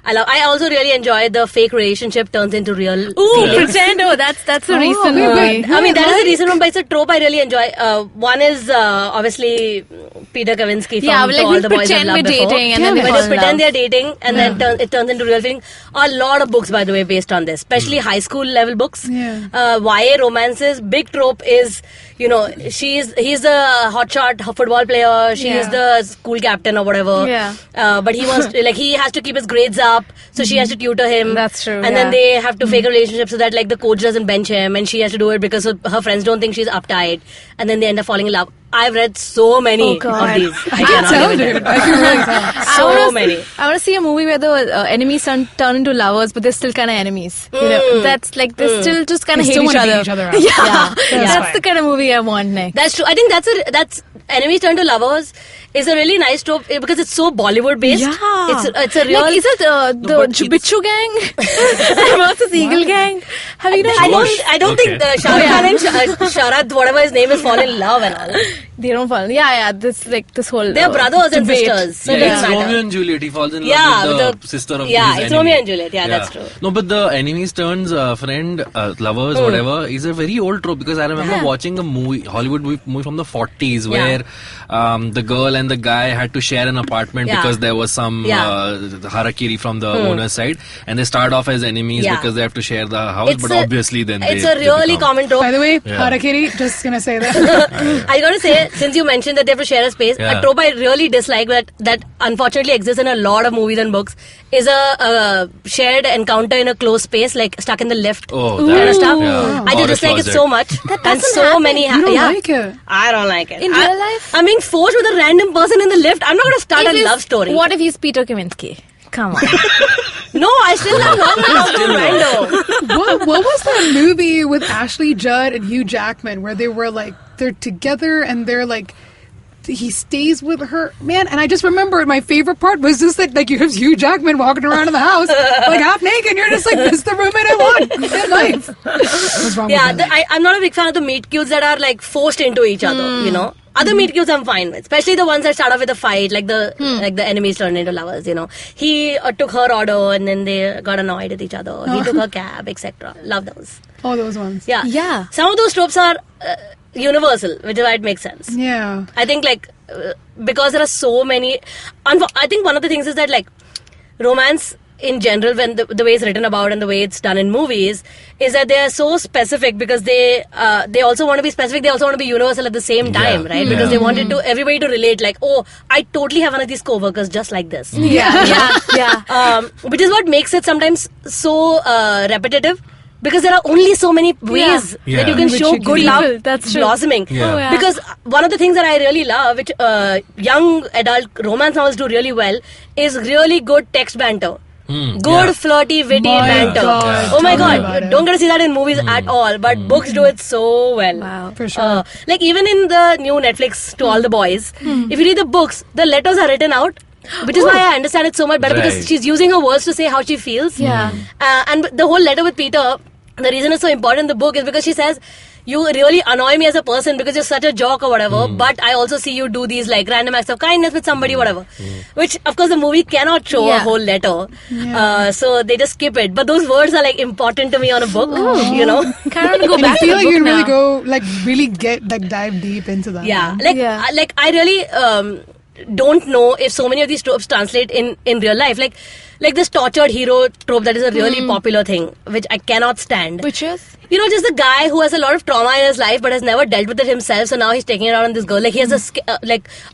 I also really enjoy the fake relationship turns into real Ooh, feelings. Pretend. Oh, that's a recent wait, movie. wait. I mean, that is a recent one, but it's a trope I really enjoy. One is obviously Peter Kavinsky from Yeah, but To like All we the Boys I've pretend we're Loved Before. dating and then we Where fall they in pretend love. they're dating and then it turns into real feeling. A lot of books, by the way, based on this, especially high school level books. Yeah. YA romances. Big trope is, he's the hotshot football player. She is the school captain or whatever. Yeah. But he wants he has to keep his grades up, so she has to tutor him. That's true, And then they have to fake a relationship so that like the coach doesn't bench him, and she has to do it because her friends don't think she's uptight, and then they end up falling in love. I've read so many Oh, God. of these. I can tell, dude. I can really tell. So many. I want to see a movie where the enemies turn into lovers, but they're still kind of enemies. You know, that's like they still just kind of They hate still each wanna other. beat each other up. Yeah, Yeah. that's the kind of movie I want next. That's true. I think that's enemies turn to lovers is a really nice trope because it's so Bollywood based. Yeah. It's a real. Like, is it the but it's- Bichu gang versus Eagle gang? Have you not watched? I don't think Okay. Shah Rukh Khan and Sharad, whatever his name is, fall in love and all. They don't fall. Yeah. This whole. They're brothers and debate. sisters. So Yeah, it it's doesn't matter. Romeo and Juliet. He falls in Yeah, love with with the the- sister of yeah, his it's enemy. Romeo and Juliet. Yeah, that's true. No, but the enemies turns friend, lovers, whatever, is a very old trope because I remember watching a Hollywood movie from the 40s where the girl and the guy had to share an apartment because there was some harakiri from the owner's side, and they start off as enemies because they have to share the house, but obviously then it's they a really become- common trope. By the way, Yeah. Harakiri, just gonna say that. I gotta say, since you mentioned that they have to share a space, Yeah. a trope I really dislike that unfortunately exists in a lot of movies and books is a shared encounter in a closed space, like stuck in the lift Oh, kind that- of stuff. yeah. I Or just a dislike it closet. so much. And so many You don't yeah. like it. I don't like it. In real life? I'm being forced with a random person in the lift. I'm not gonna start If a he's- love story. What if he's Peter Kavinsky? Come on. No, I still have love to random. What was that movie with Ashley Judd and Hugh Jackman where they were like they're together and they're like he stays with her, man? And I just remember my favorite part was just that like you have Hugh Jackman walking around in the house like half naked and you're just like, this is the roommate I want in life. What's wrong Yeah, with that? I'm not a big fan of the meet cutes that are like forced into each other, you know. Other meet cutes I'm fine with, especially the ones that start off with a fight, like the enemies turn into lovers, you know. He took her order and then they got annoyed with each other. He took her cab, etc. Love those. All those ones. Yeah. Yeah. Some of those tropes are universal, which is why it makes sense. Yeah. I think like because there are so many. I think one of the things is that like romance in general, when the way it's written about and the way it's done in movies, is that they are so specific because they also want to be specific. They also want to be universal at the same time, right? Because they wanted to everybody to relate. Like, oh, I totally have one of these coworkers just like this. Yeah. Which is what makes it sometimes so repetitive. Because there are only so many ways that you can Which show you can good do. love That's true. blossoming. Yeah. Oh, yeah. Because one of the things that I really love, which young adult romance novels do really well, is really good text banter. Good, flirty, witty My banter. God, Oh my tell me god, about it. don't get to see that in movies at all, but books do it so well. Wow. For sure. Like even in the new Netflix To All the Boys, if you read the books, the letters are written out. Which is why I understand it so much better because Right. she's using her words to say how she feels. Yeah. And the whole letter with Peter, the reason it's so important in the book is because she says, you really annoy me as a person because you're such a joke or whatever, but I also see you do these like random acts of kindness with somebody, whatever. Which, of course, the movie cannot show a whole letter. So they just skip it. But those words are like important to me on a book, you know? Kind of want to go And I back to feel the like you book really now. go like really get like dive deep into that. Yeah. man. Like I really don't know if so many of these tropes translate in real life. Like like this tortured hero trope that is a really popular thing, which I cannot stand. Which is? You know, just the guy who has a lot of trauma in his life but has never dealt with it himself, so now he's taking it out on this girl. Like, he has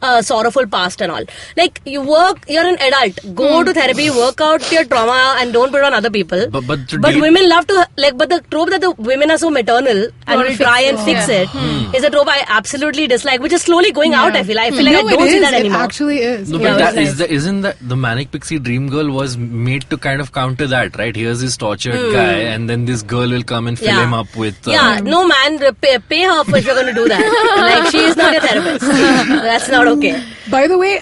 a sorrowful past and all. Like, you're an adult. Go to therapy, work out your trauma, and don't put it on other people. But women love to, but the trope that the women are so maternal and will try and fix it is a trope I absolutely dislike, which is slowly going out, I feel. I feel like I don't see that anymore. It actually is. No, but isn't that the Manic Pixie Dream Girl was made to kind of counter that, right? Here's this tortured guy, and then this girl will come and fill him up with... no man, pay her if you're going to do that. Like, she is not a therapist. That's not okay. By the way,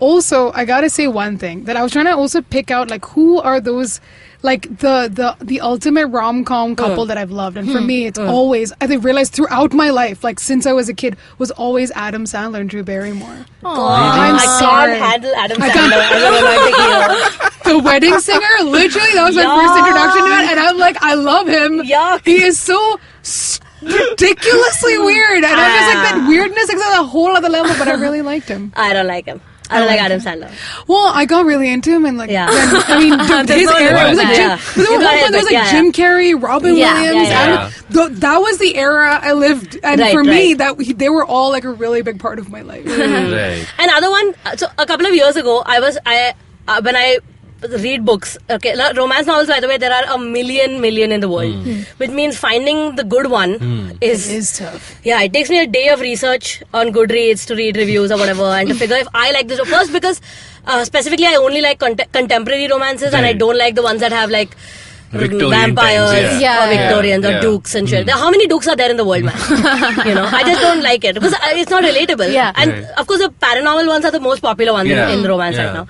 also, I gotta say one thing, that I was trying to also pick out, like, who are those... like the ultimate rom-com couple that I've loved, and for me it's always, I think, realized throughout my life, like since I was a kid, was always Adam Sandler and Drew Barrymore. I can't handle Adam Sandler as a romantic hero. The Wedding Singer, literally, that was my first introduction to it, and I'm like, I love him. Yuck. He is so ridiculously weird, and I'm just like, that weirdness is at a whole other level, but I really liked him. I don't like him. I don't like Adam Sandler. Well, I got really into him, and like, Yeah. I mean, his era, it was like, Yeah. there was like Jim Carrey, Robin Williams. That was the era I lived, and for me, they were all like a really big part of my life. Right. Another one. So a couple of years ago, when I read books. Okay, romance novels, by the way, there are a million in the world, which means finding the good one is tough. Yeah, it takes me a day of research on Goodreads to read reviews or whatever, and to figure if I like this. First, because specifically I only like contemporary romances, and I don't like the ones that have like Victorian vampires times, or Victorians or dukes and shit. How many dukes are there in the world, man? I just don't like it because it's not relatable. Yeah. And of course, the paranormal ones are the most popular ones in the romance right now.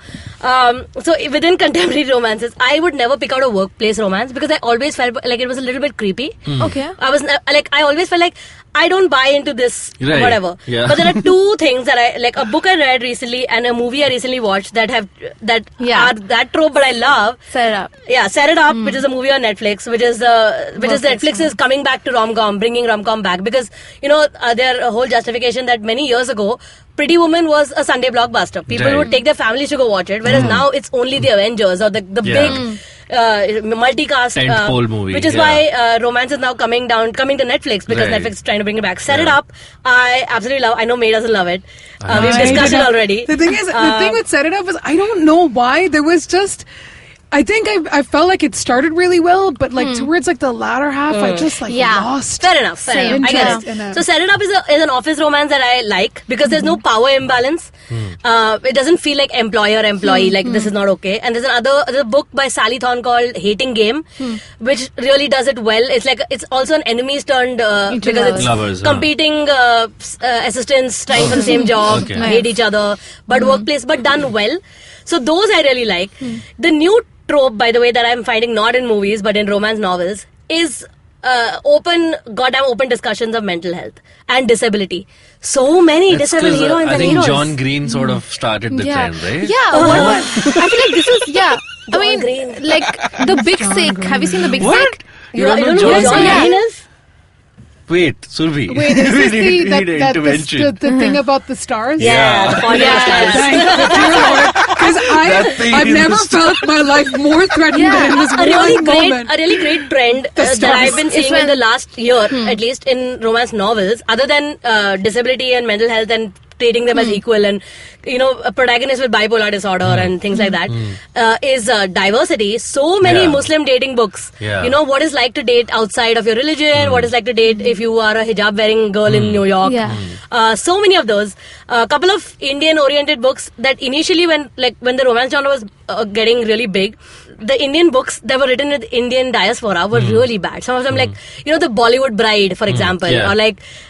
So within contemporary romances, I would never pick out a workplace romance because I always felt like it was a little bit creepy. Okay. I always felt like I don't buy into this, whatever. Yeah. But there are two things that I like: a book I read recently and a movie I recently watched that are that trope, but I love. Set It Up. Yeah, Set It Up, which is a movie on Netflix, which is Netflix is coming back to rom-com, bringing rom-com back because their whole justification that many years ago, Pretty Woman was a Sunday blockbuster. People would take their families to go watch it, whereas now it's only the Avengers or the big multicast tentpole movie, which is why romance is now coming to Netflix because Netflix is trying to bring it back. Set It Up, I absolutely love. I know May doesn't love it. We've discussed it already. The thing is, the thing with Set It Up is I don't know why there was just. I think I felt like it started really well, but like towards like the latter half, I just lost. Fair enough. I get it. So Set It Up is an office romance that I like because there's no power imbalance. It doesn't feel like employer-employee, like this is not okay. And there's a book by Sally Thorne called Hating Game, which really does it well. It's like it's also an enemies turned because it's lovers, competing assistants trying for the same job, hate each other, but workplace, but done well. So those I really like. The new trope, by the way, that I'm finding not in movies but in romance novels is open discussions of mental health and disability. So many disabled heroines and heroes. I think John Green sort of started the trend, right? Yeah, I feel like this is Green. Like The Big Sick. Have you seen The Big Sick? You don't know John Green is? Wait, Surbhi. Wait, is this the thing about the stars? Yeah. Because I've never felt my life more threatened than in this moment. A really great trend that I've been seeing in the last year, at least in romance novels, other than disability and mental health and treating them as equal and a protagonist with bipolar disorder and things like that, is diversity. So many Muslim dating books. What is like to date outside of your religion, what is like to date if you are a hijab wearing girl in New York. So many of those. A couple of Indian oriented books that initially when the romance genre was getting really big, the Indian books that were written with Indian diaspora were really bad. Some of them, the Bollywood Bride, for example, or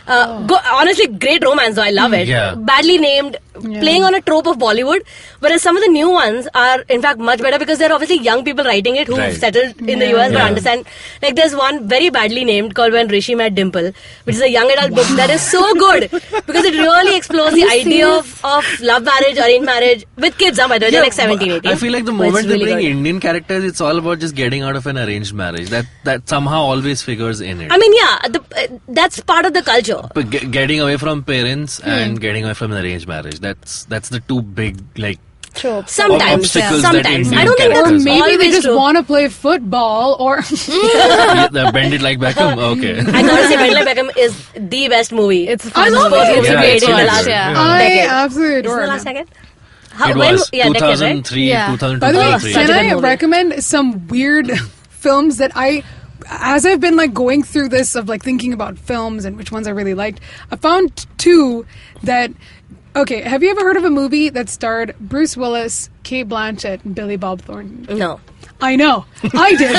honestly, great romance, though I love it. Badly named, playing on a trope of Bollywood, whereas some of the new ones are, in fact, much better because they're obviously young people writing it who've settled in the US but understand. Like, there's one very badly named called When Rishi Met Dimple, which is a young adult book that is so good because it really explores the idea of love marriage, arranged marriage, with kids, by the way, they're like 17, 18. I feel like the moment they bring Indian characters, it's all about just getting out of an arranged marriage. That somehow always figures in it. I mean, that's part of the culture. But getting away from parents and getting away from an arranged marriage, that's the two big tropes. Sometimes. obstacles that Sometimes. Indian I don't think that's Or characters maybe they always just true. want to play football, or Yeah, they bend it like Beckham. Okay. I gotta say, Bend Like Beckham is the best movie. It's a I fun love movie. it. It's Yeah, a great it's really watch. good. Yeah. Yeah. I Decade. absolutely Isn't adore the it. last decade? It was Decade, right? 2003, Yeah. 2002, By the way, 2003. such can a good I movie. recommend some weird films that as I've been like going through this of like thinking about films and which ones I really liked, I found two that. Okay, have you ever heard of a movie that starred Bruce Willis, Kate Blanchett, and Billy Bob Thornton? No. I know. I did.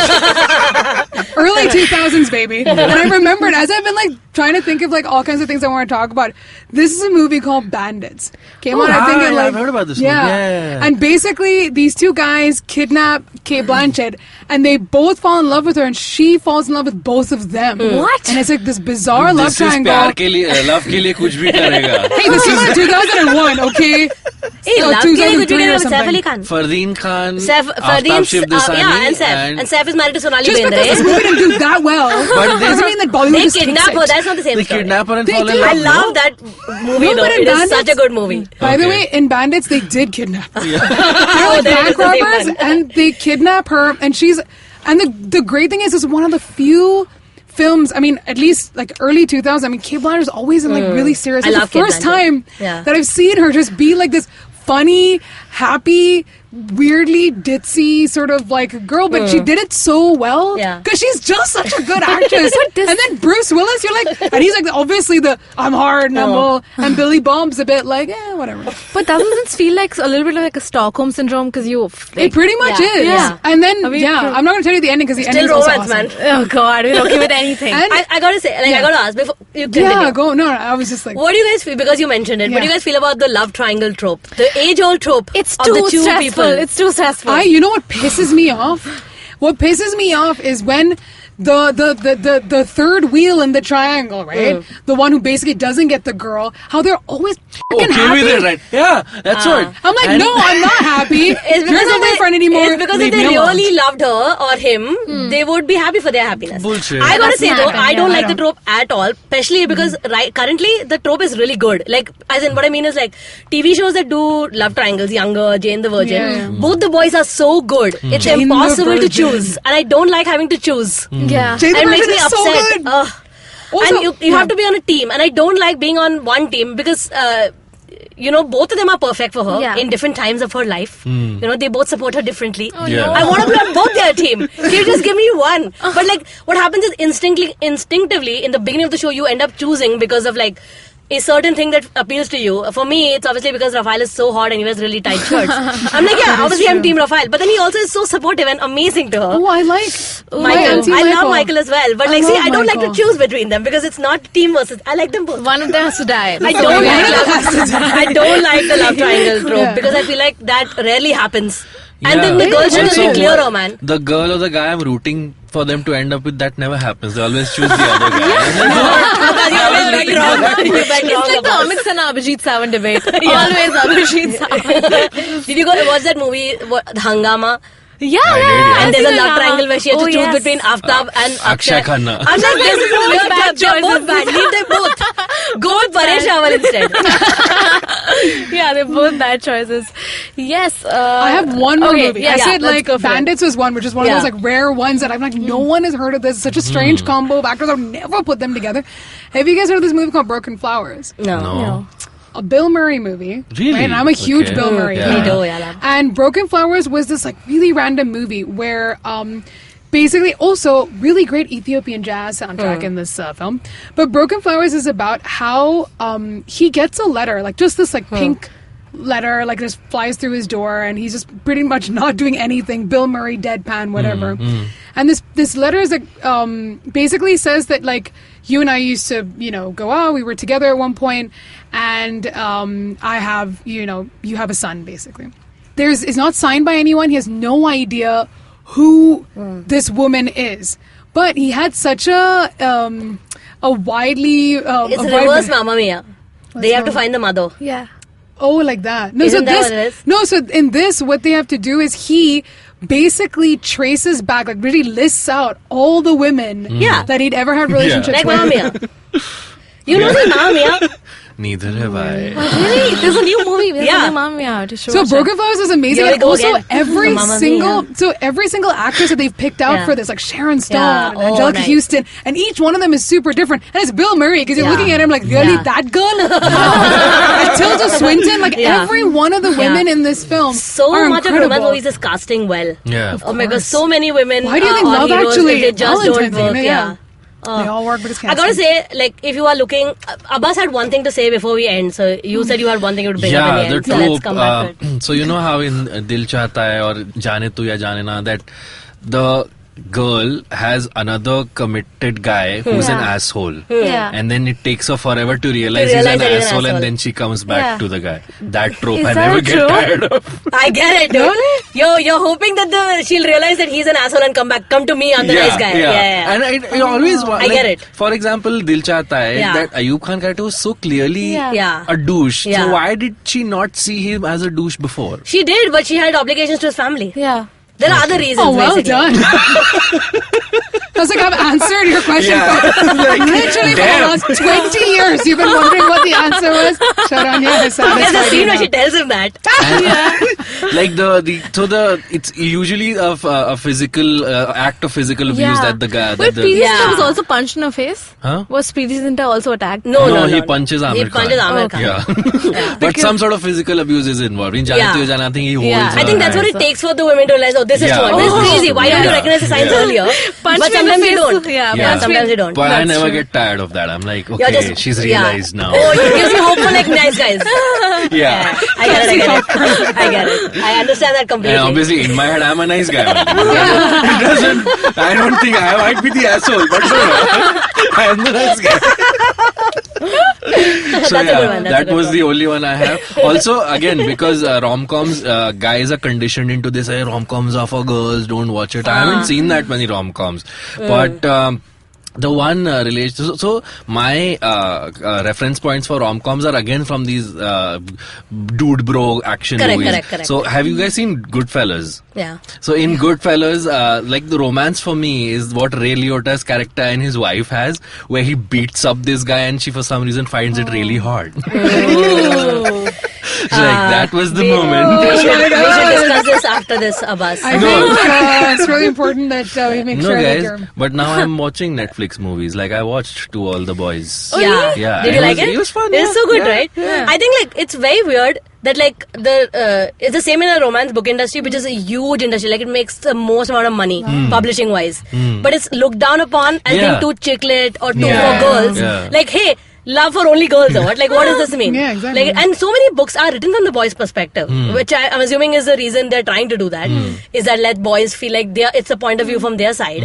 Early 2000s, baby. And I remembered as I've been like trying to think of like all kinds of things I want to talk about. This is a movie called Bandits. Came on, I think in like I've heard about this movie. Yeah. And basically these two guys kidnap Kate Blanchett and they both fall in love with her and she falls in love with both of them. What? And it's like this bizarre love This is triangle. प्यार के लिए, love के लिए कुछ भी करेगा. Hey, this came out in 2001, okay? Hey, Or Love Ke Liye Kuch 2003 Bhi Nahi or with Saif something. Ali Khan. Fardeen Khan, Fardeen, Aftab Shivdasani, yeah, and Saif. And Saif is married to Sonali Just because this Bendre. movie didn't do that well doesn't mean that Bollywood They just takes kidnap her. it. That's not the same they story. kidnap her and They fall in do. love. I love that movie No, though. but in It is Bandits- such a good movie. By the Okay. way, in Bandits, they did kidnap her. They're Oh, like there it bank is, the same robbers, one. and they kidnap her, and the great thing is, this is one of the few films, I mean, at least like early 2000s, I mean, Kate Blanchett's always in like really serious. I It's love the Kate first Blanchett. time Yeah. that I've seen her just be like this funny, happy, weirdly ditzy sort of like girl, but she did it so well Yeah. because she's just such a good actress. this- And then Bruce Willis, you're like, and he's like obviously the I'm hard and I'm all, and Billy Bob's a bit like, whatever. But doesn't this feel like a little bit like a Stockholm syndrome? Because you. It pretty much Yeah. is. Yeah. And then, I mean, I'm not going to tell you the ending because the Still ending is also romance, awesome. man. Oh God, we're okay with anything. And- I gotta say, like, I gotta ask before you continue. Yeah, no, I was just like, What do you guys feel? Because you mentioned it. What do you Yeah. guys feel about the love triangle trope? The age-old trope it's of too the two stressful. people. It's too stressful. you know what pisses me off? What pisses me off is when the third wheel in the triangle, right? The one who basically doesn't get the girl, how they're always fucking Okay happy. with it, right? Yeah, that's what. I'm like, And- no, I'm not happy. It's You're not my friend anymore. It's because Leave if they me alone. really loved her or him, they would be happy for their happiness. Bullshit. I gotta That's say not though, happening. I don't Yeah, I like the don't. trope at all, especially because currently the trope is really good. Like, as in what I mean is like TV shows that do love triangles, Younger, Jane the Virgin, Yeah. both the boys are so good. It's Jane the impossible to Virgin. choose, and I don't like having to choose. yeah. Jane the It makes Virgin me is so upset. good. And you have to be on a team, and I don't like being on one team because both of them are perfect for her Yeah. in different times of her life. They both support her differently. Yeah. I want to be on both their team. Can you just give me one? But like, what happens is instinctively in the beginning of the show, you end up choosing because of like a certain thing that appeals to you. For me, it's obviously because Rafael is so hot and he wears really tight shirts. I'm like, yeah, obviously I'm Team Rafael. But then he also is so supportive and amazing to her. Oh, I like Michael. Team I love Michael. Michael as well. But I like, see, love I don't like to Michael. choose between them because it's not team versus. I like them both. One of them has to die. I don't like the love triangle trope Yeah. because I feel like that rarely happens. And then the Yeah. girl should Also, be clearer, man. The girl or the guy I'm rooting for them to end up with, that never happens. They always choose the other guy. You always bet wrong. You bet It's wrong like the about- Amit and Abhijit Sawant debate. Always Abhijit Sawant. Did you go watch that movie, Hangama? Yeah, I did, yeah. And there's a I've seen love it. triangle where she has to Oh, choose yes. between Aftab and Akshay Akshay. Khanna. I'm like, this is Both weird. bad They're both choices. bad. Leave them both. Go with Paresh Rawal instead. Yeah, they're both bad choices. Yes. I have one more okay, movie. Yeah, I yeah, said let's like go for it. Bandits was one, which is one Yeah. of those like rare ones that I'm like, no one has heard of this. It's such a strange combo of actors. I've never put them together. Have you guys heard of this movie called Broken Flowers? No. A Bill Murray movie. Really? Right? And I'm a huge Okay. Bill Murray Yeah. fan. Me too, yeah. And Broken Flowers was this like really random movie where basically also really great Ethiopian jazz soundtrack in this film. But Broken Flowers is about how he gets a letter, like just this like pink letter, like just flies through his door, and he's just pretty much not doing anything. Bill Murray, deadpan, whatever. And this letter is like basically says that like you and I used to go out. We were together at one point, and I have you have a son basically. It's not signed by anyone. He has no idea who this woman is, but he had such a widely It's a reverse Mamma Mia. They have to find the mother. Yeah. Oh, like that. No, Isn't that what it is? No, so in this, what they have to do is he basically traces back, like really lists out all the women Yeah. that he'd ever had relationships Like with. Mamma Mia. You know the Mamma Mia? Neither have I. Really? There's a new movie. There's Yeah. a new Mamma Mia to show. So Broken Flowers is amazing, Here we and go also again. every single actress that they've picked out Yeah. for this, like Sharon Stone, Yeah. and Oh, Angelica nice. Houston, and each one of them is super different. And it's Bill Murray because you're Yeah. looking at him like, really, Yeah. that girl? And Tilda Swinton, like Yeah. every one of the women in this film So are much of incredible. romance movies is casting well. Yeah. Oh my god, so many women. Why do you think are Love heroes Actually if they just Valentine's don't work? Day, Yeah. They all work, but it's I gotta say, like, if you are looking, Abbas had one thing to say before we end. So you said you had one thing to bring up in the Yeah, the end. So let's come back to it. trope. So you know how in Dil Chahta Hai or Jaane Tu Ya Jaane Na, that the girl has another committed guy who's an Yeah. asshole. Yeah. And then it takes her forever to realize he's realize an that he's an asshole, and asshole. then she comes back Yeah. to the guy. That trope Is I that never a get trope? tired of. I get it, dude. You're hoping that she'll realize that he's an asshole and come to me, I'm the nice guy. Yeah. And it always I get it. For example, Dil Chahta Hai, Yeah. that Ayub Khan character was so clearly Yeah. a douche. Yeah. So why did she not see him as a douche before? She did, but she had obligations to his family. Yeah. There are other reasons. Oh, well basically. done. I was like, I've answered your question Yeah. for literally for the damn. last 20 years. You've been wondering what the answer was. Sharanya has There's a satisfied scene you where now. she tells him that. Like it's usually a physical act of physical abuse that the guy. But That Preeti Yeah. Zinta was also punched in her face. Huh? Was Preeti Zinta also attacked? No, he punches Amir He punches Khan. Amir Okay. Khan. Yeah, but some sort of physical abuse is involved. In Jaane Yeah. Tu Ya Jaane Na, I think he holds. Yeah. her I think that's what hand. it takes for the women to realize, oh, this is Yeah. true. This is Oh. crazy. Why don't you Yeah. recognize the signs Yeah. earlier? Punch But me in the sometimes you face. don't. Yeah, Yeah. Sometimes you don't. But I That's never true. get tired of that. I'm like, You're okay, just- she's yeah. realized now. Oh, it gives you hope for like nice guys. Yeah. I get it. I get it. I understand that And completely. obviously, in my head, I'm a nice guy. It doesn't. I don't think I might be the asshole, but no, I'm the nice guy. So That's a good one. That's a that good was one. the only one I have. Also, again, because rom-coms, guys are conditioned into this. Hey, rom-coms are for girls. Don't watch it. I haven't seen that many rom-coms, but. The one relation. So my reference points for rom-coms are again from these dude bro action movies. Correct. So have you guys seen Goodfellas? Yeah. So in Goodfellas, like the romance for me is what Ray Liotta's character and his wife has, where he beats up this guy and she for some reason finds it really hard. Like that was the moment. We should discuss this after this, Abbas. I No. think it's really important that we make No sure that guys, you're... but now I'm watching Netflix movies. Like I watched To All the Boys. Oh, yeah. Yeah, Did it you like was- it? it was fun, It's yeah. so good, Yeah, right? yeah. I think like it's very weird that like it's the same in the romance book industry, which is a huge industry. Like it makes the most amount of money publishing wise, but it's looked down upon as Yeah. being too chicklit or too Yeah. for girls. Yeah. Like hey. Love for only girls or what? Like what does this mean? Yeah, exactly. Like, and so many books are written from the boys' perspective, which I'm assuming is the reason they're trying to do that. Is that let boys feel like it's a point of view from their side.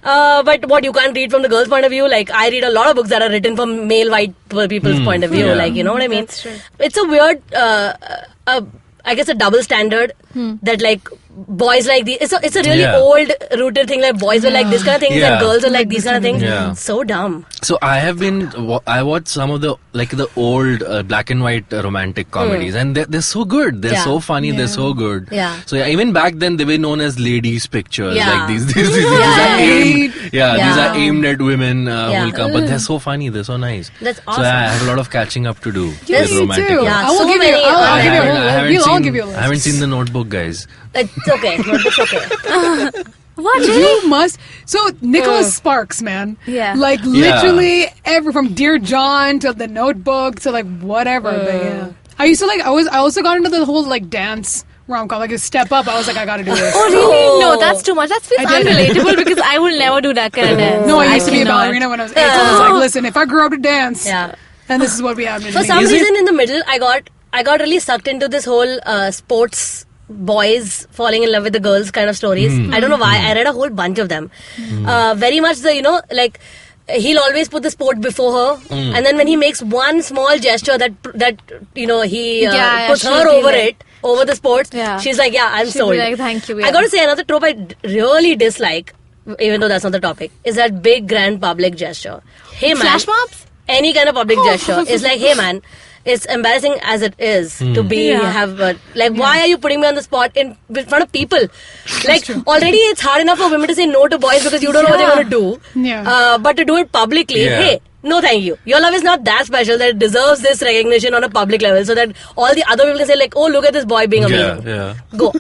But what you can't read from the girls' point of view. Like I read a lot of books that are written from male white people's point of view. Yeah. Like you know what I mean? That's true. It's a weird, I guess, a double standard that like boys like these. It's a really Yeah. old rooted thing. Like boys were like this kind of things Yeah. and girls are like these kind of things. Yeah. So dumb. So I have been. I watched some of the old black and white romantic comedies, and they're so good. They're Yeah. so funny. They're so good. Yeah. So yeah, even back then they were known as ladies' pictures. Yeah. Like these are Yeah. aimed. Yeah, these Yeah. are aimed at women Yeah. who'll come. But they're so funny. They're so nice. That's So awesome. yeah, I have a lot of catching up to do Yes, with me romantic. too. comedies. Yeah, I will so give you. many- I'll I give you. haven't We'll all seen. give you a list. I haven't seen The Notebook, guys. It's okay. It's okay. What? Really? You must. So Nicholas Sparks, man. Yeah. Like literally every from Dear John to The Notebook to like whatever. But yeah, I used to like. I also got into the whole like dance rom-com, like a Step Up. I was like, I gotta do this. Oh really? No, that's too much. That feels I did. unrelatable because I will never do that kind of dance. No, I used to be a cannot. ballerina when I was 8. So I was like, listen, if I grew up to dance, Yeah. then this is what we have to For do. some Is it- reason, in the middle, I got really sucked into this whole sports boys falling in love with the girls kind of stories. I don't know why. I read a whole bunch of them. Very much the like he'll always put the sport before her, and then when he makes one small gesture that he puts she'll her be over like- it. Over the sports, Yeah. she's like, yeah, I'm She'll be sold. like, thank you, I yeah. got to say another trope I really dislike, even though that's not the topic, is that big grand public gesture. Hey man, Flash mobs? any kind of public gesture is like, hey man, it's embarrassing as it is to be why are you putting me on the spot in front of people? Like already it's hard enough for women to say no to boys because you don't know what they're going to do. But to do it publicly, hey, no thank you. Your love is not that special that it deserves this recognition on a public level so that all the other people can say like, oh, look at this boy being amazing. Go.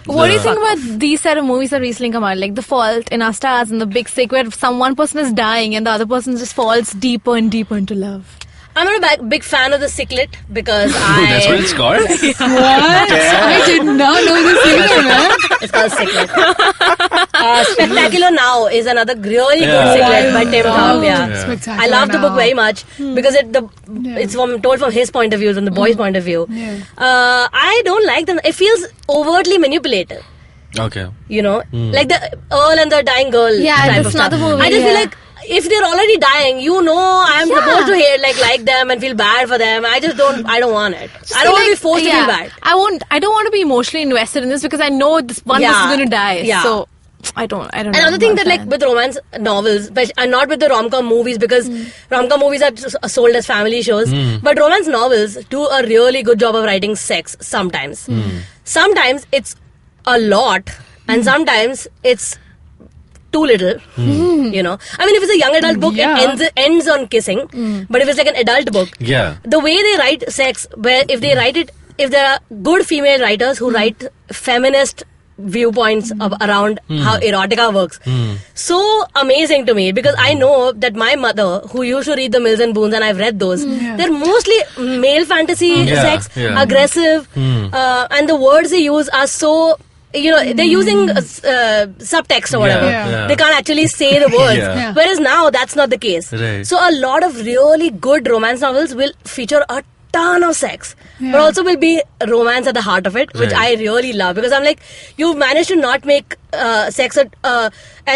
What do you think about these set of movies that recently come out? Like The Fault in Our Stars and The Big Sick, where one person is dying and the other person just falls deeper and deeper into love. I'm not a big fan of the Sicklet because that's what it's called? What? I did not know this either, man. It's called Sicklet. Spectacular Now is another really good Sicklet by Tim Thorpe. Spectacular I love the book Now. very much because it's told from his point of view, from the boy's point of view. I don't like them. It feels overtly manipulative. Okay. You know, like the Earl and the Dying Girl. That's another movie. I just feel like if they're already dying, I'm supposed to like them and feel bad for them. I don't want it. I don't want to be forced to feel bad. I don't want to be emotionally invested in this because I know this one person is going to die. Yeah. So I don't know. Another thing that like with romance novels, but and not with the rom-com movies because rom-com movies are sold as family shows, but romance novels do a really good job of writing sex sometimes. Sometimes it's a lot and sometimes it's too little, you know. I mean, if it's a young adult book, it ends on kissing. But if it's like an adult book, the way they write sex, where if there are good female writers who write feminist viewpoints around how erotica works, so amazing to me because I know that my mother, who used to read the Mills and Boons, and I've read those, they're mostly male fantasy sex, aggressive, and the words they use are so. You know, they're using subtext or whatever. They can't actually say the words. Whereas now, that's not the case. Right. So a lot of really good romance novels will feature a ton of sex. But also will be romance at the heart of it, which I really love. Because I'm like, you've managed to not make sex an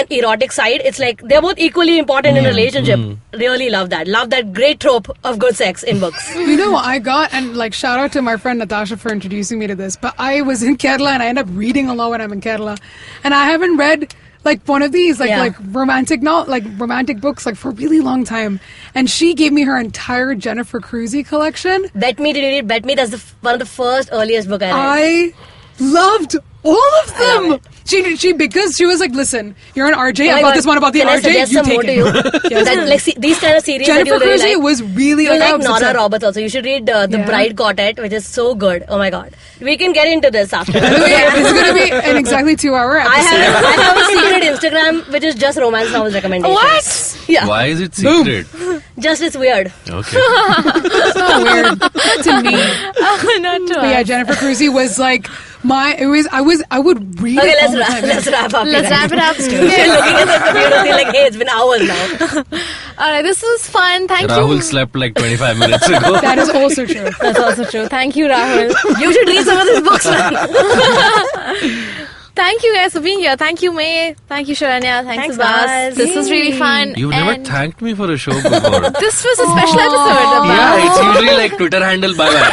erotic side. It's like, they're both equally important in a relationship. Really love that. Love that great trope of good sex in books. You know what I got? And like, shout out to my friend Natasha for introducing me to this. But I was in Kerala and I end up reading a lot when I'm in Kerala. And I haven't read like one of these like romantic books like for a really long time, and she gave me her entire Jennifer Cruzy collection. Bet Me, did you read Bet Me? That's one of the first earliest book I read. I loved all of them. She because she was like, listen, you're an RJ. I got this one about the RJ. You take it. Like these kind of series. Jennifer Cruzy was really like Nora Roberts also. You should read The Bride Quartet, which is so good. Oh my god, we can get into this after. It's going to be an exactly 2-hour episode. I have a secret Instagram which is just romance novels recommendations. What? Yeah. Why is it secret? Just it's weird. Okay. It's not weird to me. Not to But yeah, Jennifer Cruzy was like I would read okay, it all the time. let's wrap up. Let's wrap it up. You're looking at the computer feeling like, hey, it's been hours now. Alright, this was fun. Thank Rahul you. slept like 25 minutes ago. That is also true. That's also true. Thank you, Rahul. You should read some of these books, man. Thank you guys for being here. Thank you, Mae. Thank you, Sharanya. Thanks, Thanks, Abbas. guys. This was really fun. You've And never thanked me for a show before. This was a special episode. Abbas. Yeah, it's usually like Twitter handle bye-bye.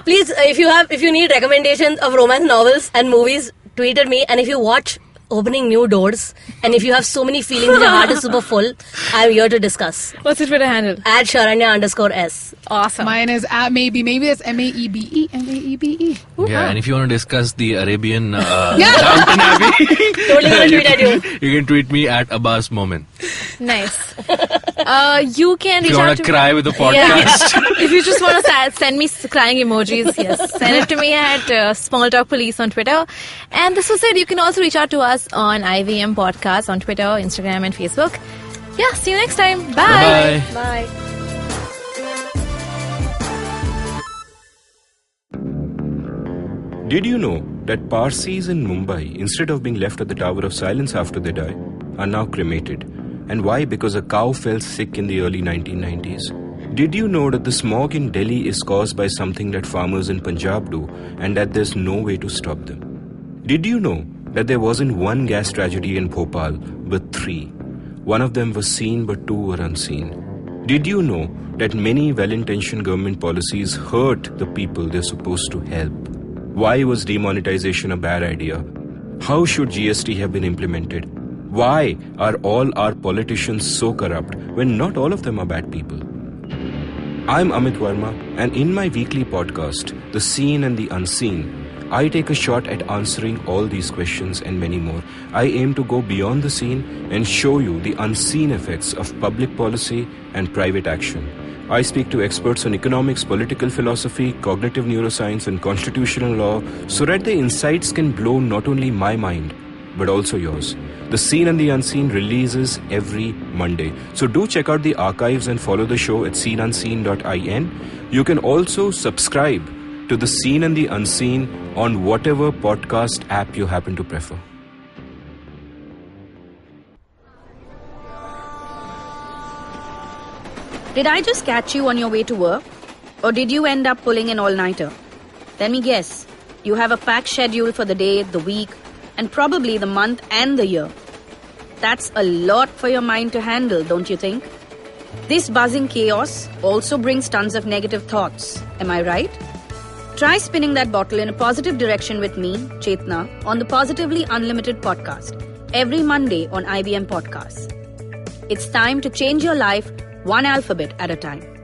Please, if you need recommendations of romance novels and movies, tweet at me. And if you watch Opening New Doors, and if you have so many feelings and your heart is super full, I'm here to discuss. What's your Twitter handle? At Sharanya_S. Awesome. Mine is at Maybe. Maybe that's Maebe. Maebe. Yeah, and if you want to discuss the Arabian Yeah. Downton Abbey, Totally gonna tweet at you. You can tweet me at Abbas Moment. Nice. You can If reach you out want to to cry with the podcast. If you just want to send me crying emojis, yes, send it to me at Small Talk Police on Twitter. And this was it. You can also reach out to us on IVM Podcast on Twitter, Instagram, and Facebook. Yeah, see you next time. Bye. Bye. Bye. Did you know that Parsis in Mumbai, instead of being left at the Tower of Silence after they die, are now cremated? And why? Because a cow fell sick in the early 1990s. Did you know that the smog in Delhi is caused by something that farmers in Punjab do, and that there's no way to stop them? Did you know that there wasn't one gas tragedy in Bhopal, but 3? One of them was seen, but 2 were unseen. Did you know that many well-intentioned government policies hurt the people they're supposed to help? Why was demonetization a bad idea? How should GST have been implemented? Why are all our politicians so corrupt when not all of them are bad people? I'm Amit Verma, and in my weekly podcast, The Seen and the Unseen, I take a shot at answering all these questions and many more. I aim to go beyond the seen and show you the unseen effects of public policy and private action. I speak to experts on economics, political philosophy, cognitive neuroscience, and constitutional law so that the insights can blow not only my mind, but also yours. The Seen and the Unseen releases every Monday. So do check out the archives and follow the show at seenunseen.in. You can also subscribe to The Seen and the Unseen on whatever podcast app you happen to prefer. Did I just catch you on your way to work? Or did you end up pulling an all-nighter? Let me guess. You have a packed schedule for the day, the week, and probably the month and the year. That's a lot for your mind to handle, don't you think? This buzzing chaos also brings tons of negative thoughts. Am I right? Try spinning that bottle in a positive direction with me, Chetna, on the Positively Unlimited podcast, every Monday on IVM Podcasts. It's time to change your life one alphabet at a time.